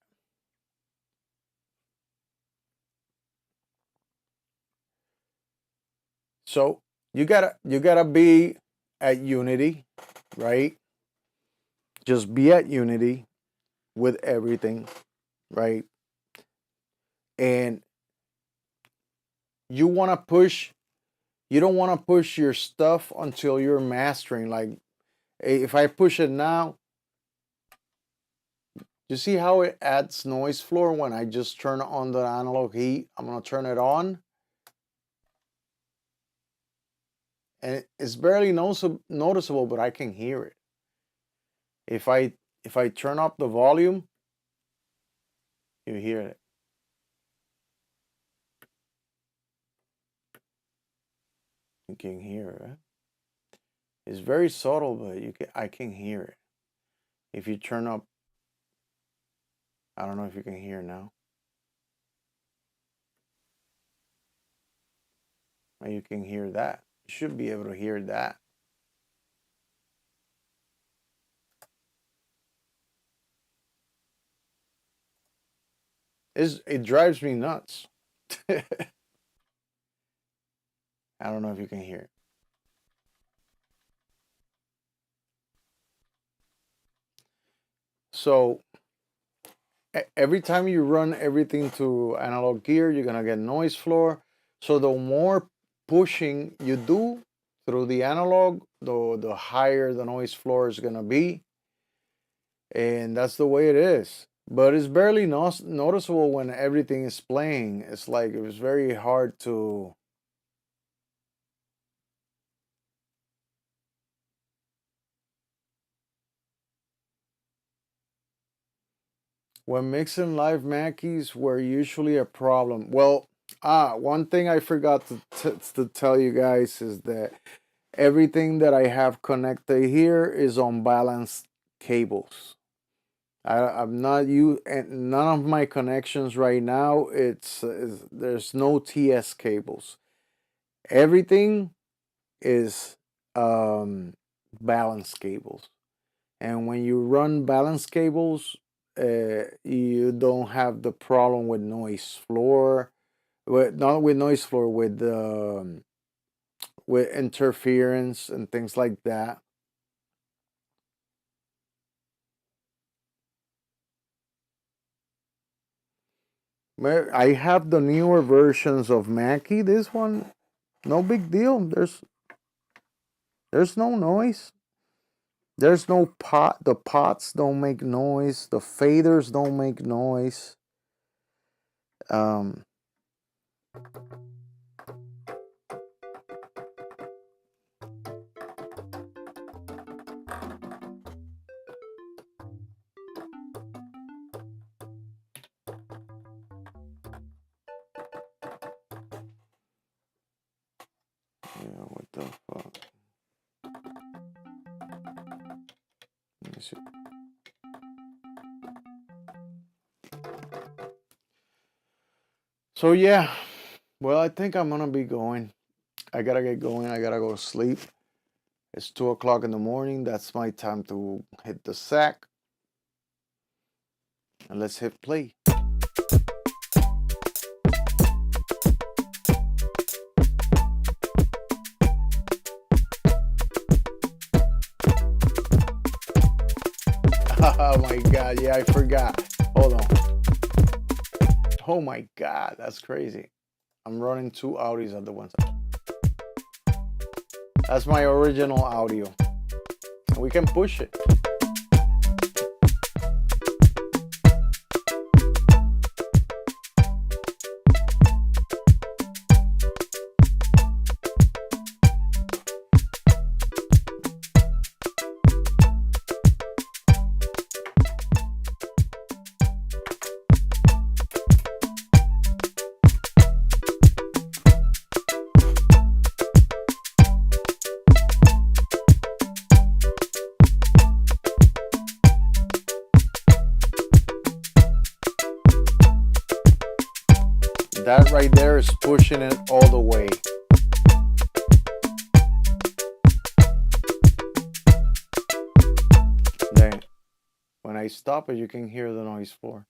So you gotta be at unity, right? Just be at unity with everything, right? And you wanna push, you don't wanna push your stuff until you're mastering. Like if I push it now, you see how it adds noise floor when I just turn on the analog heat? I'm gonna turn it on. And it's barely noticeable, but I can hear it. If I turn up the volume, you hear it. You can hear it, right? It's very subtle, but I can hear it. If you turn up, I don't know if you can hear now. You can hear that. You should be able to hear that. It drives me nuts. I don't know if you can hear it. So every time you run everything to analog gear, you're gonna get noise floor. So the more pushing you do through the analog, the higher the noise floor is gonna be. And that's the way it is. But it's barely noticeable when everything is playing. It's like it was very hard to. When mixing live Mackeys were usually a problem. Well, one thing I forgot to tell you guys is that everything that I have connected here is on balanced cables. I'm not and none of my connections right now. There's no TS cables. Everything is balanced cables, and when you run balanced cables, you don't have the problem with noise floor, not with noise floor, with interference and things like that. I have the newer versions of Mackie. This one, no big deal. There's no noise. There's no pot. The pots don't make noise. The faders don't make noise. Um, yeah, what the fuck? Let me see. So yeah, well, I think I'm gonna be going. I gotta get going. I gotta go to sleep. It's 2 o'clock in the morning. That's my time to hit the sack. And let's hit play. Oh my god, yeah, I forgot. Hold on. Oh my god, that's crazy. I'm running two Audis at the one time. That's my original audio. And we can push it. That right there is pushing it all the way. Then when I stop it, you can hear the noise floor.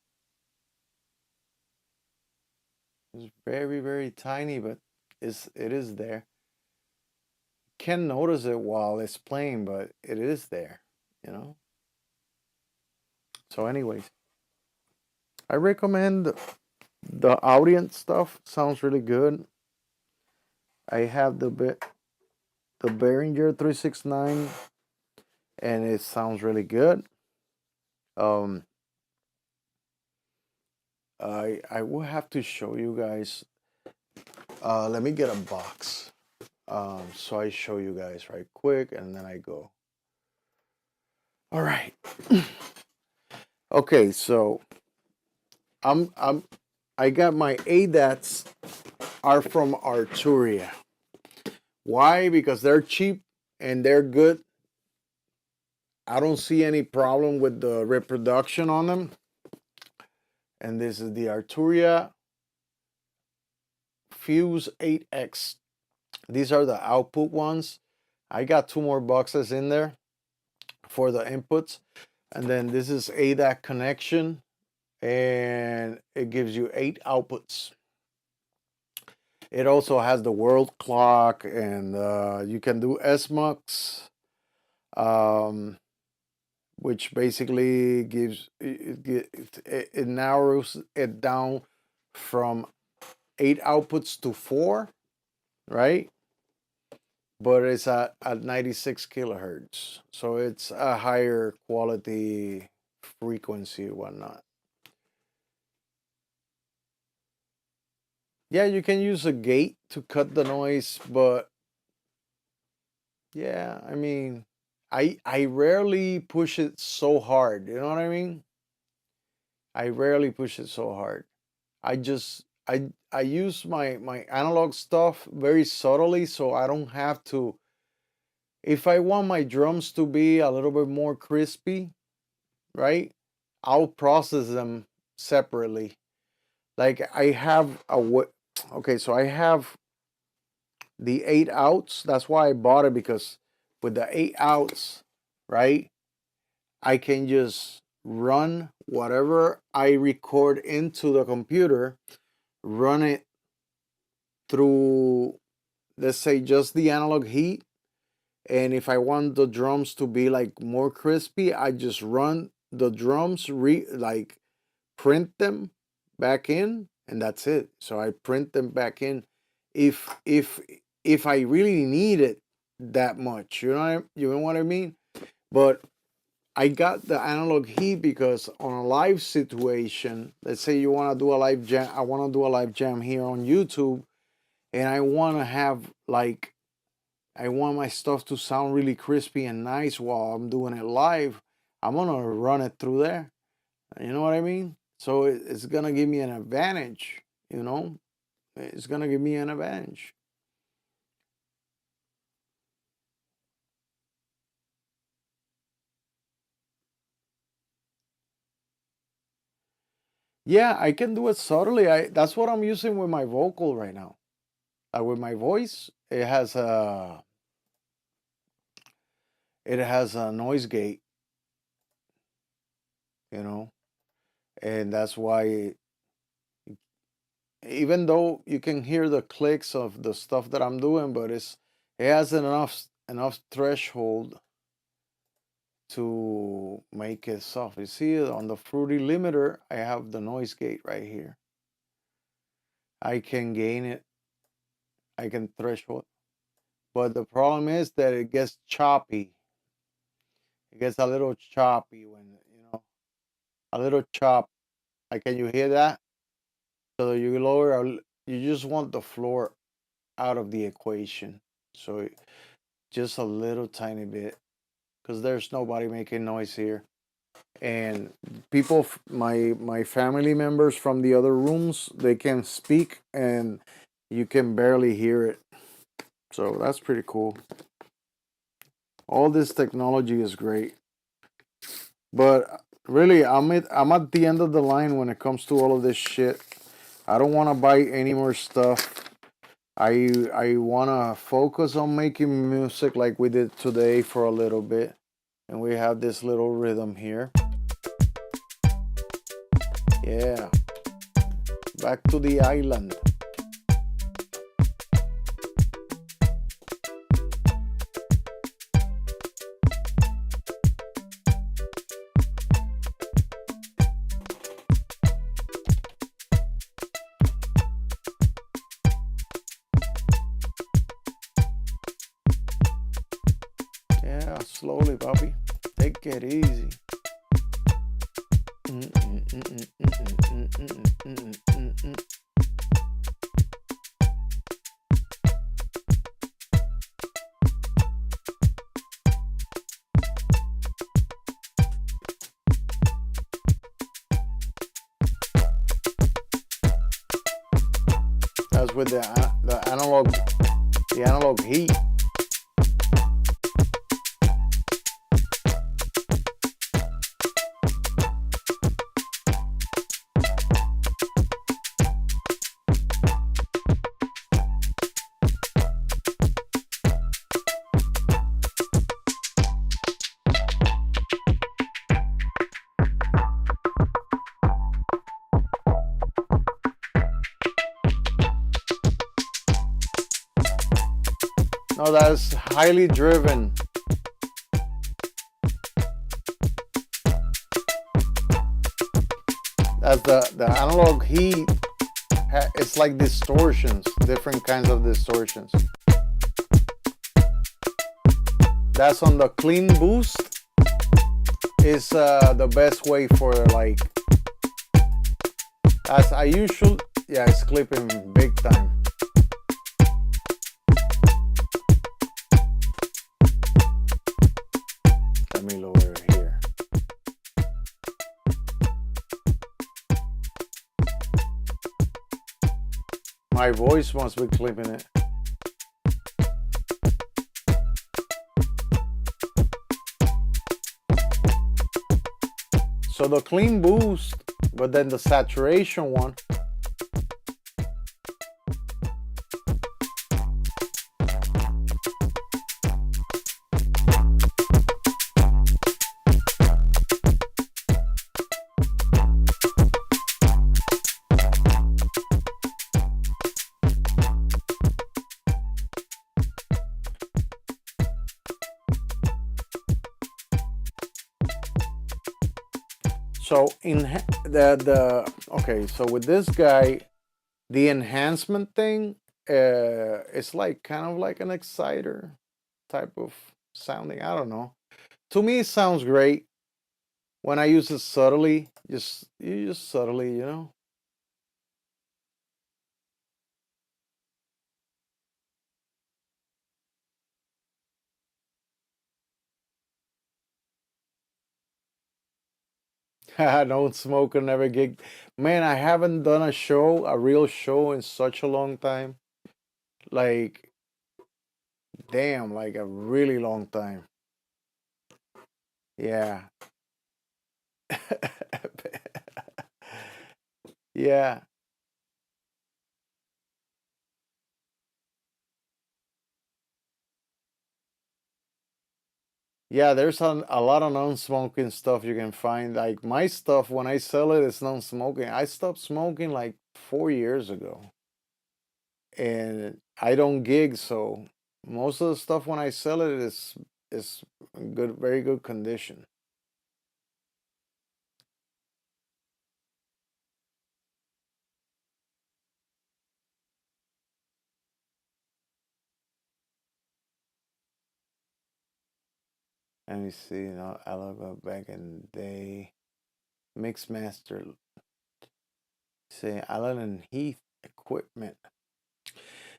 It's very, very tiny, but it is there. Can't notice it while it's playing, but it is there, you know? So anyways, I recommend the audience stuff. Sounds really good. I have the Behringer 369 and it sounds really good. I will have to show you guys. Let me get a box. So I show you guys right quick and then I go. All right. Okay, so I got my ADATs are from Arturia. Why? Because they're cheap and they're good. I don't see any problem with the reproduction on them. And this is the Arturia Fuse 8X. These are the output ones. I got 2 more boxes in there for the inputs. And then this is ADAC connection, and it gives you 8 outputs. It also has the world clock, and you can do SMUX, which basically gives it narrows it down from 8 outputs to 4, right? But it's at 96 kilohertz, so it's a higher quality frequency and whatnot. Yeah, you can use a gate to cut the noise, but yeah, I mean, I rarely push it so hard. You know what I mean? I rarely push it so hard. I just I use my analog stuff very subtly, so I don't have to. If I want my drums to be a little bit more crispy, right? I'll process them separately. Like I have okay, so I have the 8 outs. That's why I bought it, because with the 8 outs, right, I can just run whatever I record into the computer, run it through, let's say, just the analog heat. And if I want the drums to be like more crispy, I just run the drums, like print them back in, and that's it. So I print them back in if if I really need it that much. You know what I mean? But I got the analog heat because on a live situation, let's say you want to do a live jam, I want to do a live jam here on YouTube, and I want to have like, I want my stuff to sound really crispy and nice while I'm doing it live. I'm gonna run it through there. You know what I mean? So it's gonna give me an advantage. You know, it's gonna give me an advantage. Yeah, I can do it subtly. That's what I'm using with my vocal right now. With my voice, it has a noise gate, you know, and that's why, even though you can hear the clicks of the stuff that I'm doing, but it has enough threshold to make it soft. You see, on the Fruity limiter, I have the noise gate right here. I can gain it, I can threshold, but the problem is that it gets choppy. It gets a little choppy when, a little chop. Like, can you hear that? So you lower, you just want the floor out of the equation. So just a little tiny bit, because there's nobody making noise here. And people, my family members from the other rooms, they can speak and you can barely hear it. So that's pretty cool. All this technology is great. But really, I'm at the end of the line when it comes to all of this shit. I don't want to buy any more stuff. I want to focus on making music like we did today for a little bit. And we have this little rhythm here. Yeah. Back to the island. Yeah, slowly, Bobby. Take it easy. That's with the analog the analog heat. No, that's highly driven. That's the analog heat. It's like distortions, different kinds of distortions. That's on the clean boost. Is the best way for like, as I usually, yeah, it's clipping big time. Let me lower it here. My voice must be clipping it. So the clean boost, but then the saturation one. So in the okay, so with this guy, the enhancement thing, it's like kind of like an exciter type of sounding. I don't know. To me, it sounds great when I use it subtly. Just subtly, you know. Don't smoke and never gig. Man, I haven't done a show, a real show, in such a long time. Like, damn, like a really long time. Yeah. Yeah. Yeah, there's a lot of non-smoking stuff you can find. Like my stuff, when I sell it, it's non-smoking. I stopped smoking like 4 years ago, and I don't gig, so most of the stuff when I sell it is good, very good condition. Let me see. You know, I look back in the day, mix master. Say Allen and Heath equipment.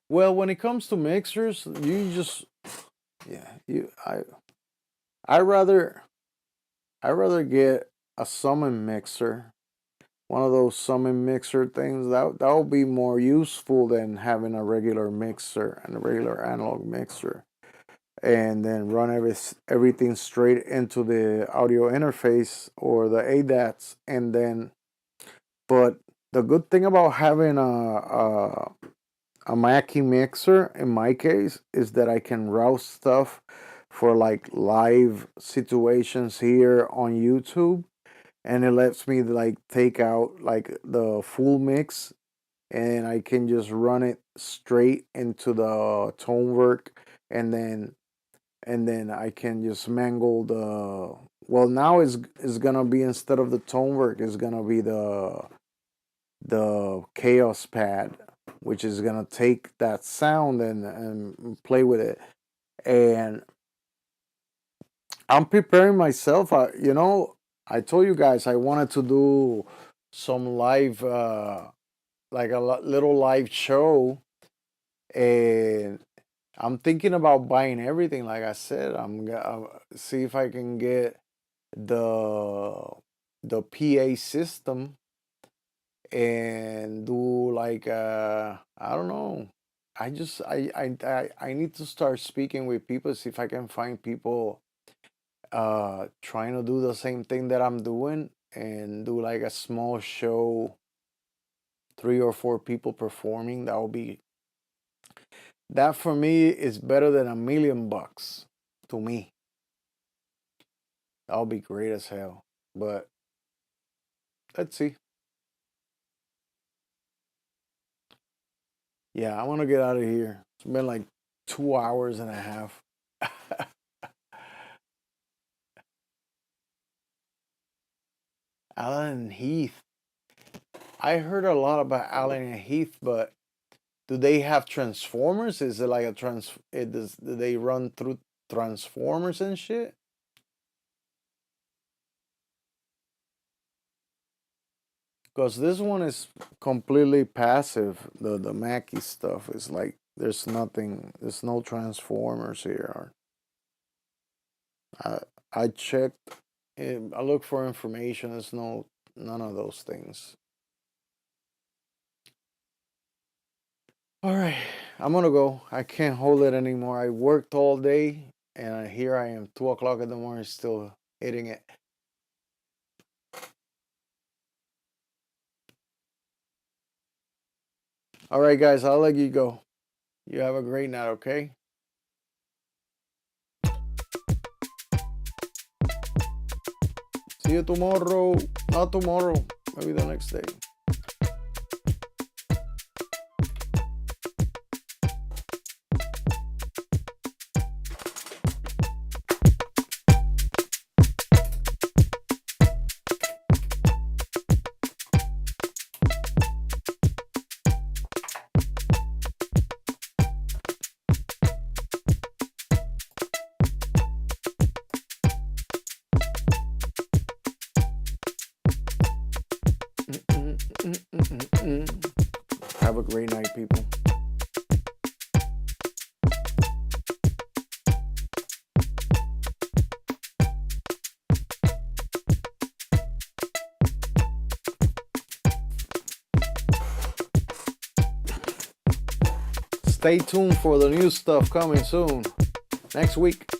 Well, when it comes to mixers, you just yeah, I rather I rather get a summon mixer, one of those summon mixer things. That will be more useful than having a regular mixer and a regular analog mixer, and then run everything straight into the audio interface or the ADATs, and then. But the good thing about having a Mackie mixer in my case is that I can route stuff for like live situations here on YouTube, and it lets me like take out like the full mix, and I can just run it straight into the tone work, and then I can just mangle the, well, now is gonna be, instead of the tone work, is gonna be the chaos pad, which is gonna take that sound and play with it. And I'm preparing myself. I told you guys I wanted to do some live, like a little live show, and I'm thinking about buying everything. Like I said, I'm gonna see if I can get the the PA system and do like I don't know, I need to start speaking with people, see if I can find people trying to do the same thing that I'm doing and do like a small show, 3 or 4 people performing. That for me is better than $1,000,000 to me. That'll be great as hell. But let's see. Yeah, I want to get out of here. It's been like 2 hours and a half. Allen Heath. I heard a lot about Allen and Heath, but do they have transformers? Is it like a do they run through transformers and shit? Because this one is completely passive. The Mackie stuff is like there's nothing. There's no transformers here. I I checked. I look for information. There's none of those things. All right, I'm gonna go. I can't hold it anymore. I worked all day, and here I am, 2 o'clock in the morning, still hitting it. All right, guys, I'll let you go. You have a great night, okay? See you tomorrow. Not tomorrow, maybe the next day. Have a great night, people. Stay tuned for the new stuff coming soon. Next week.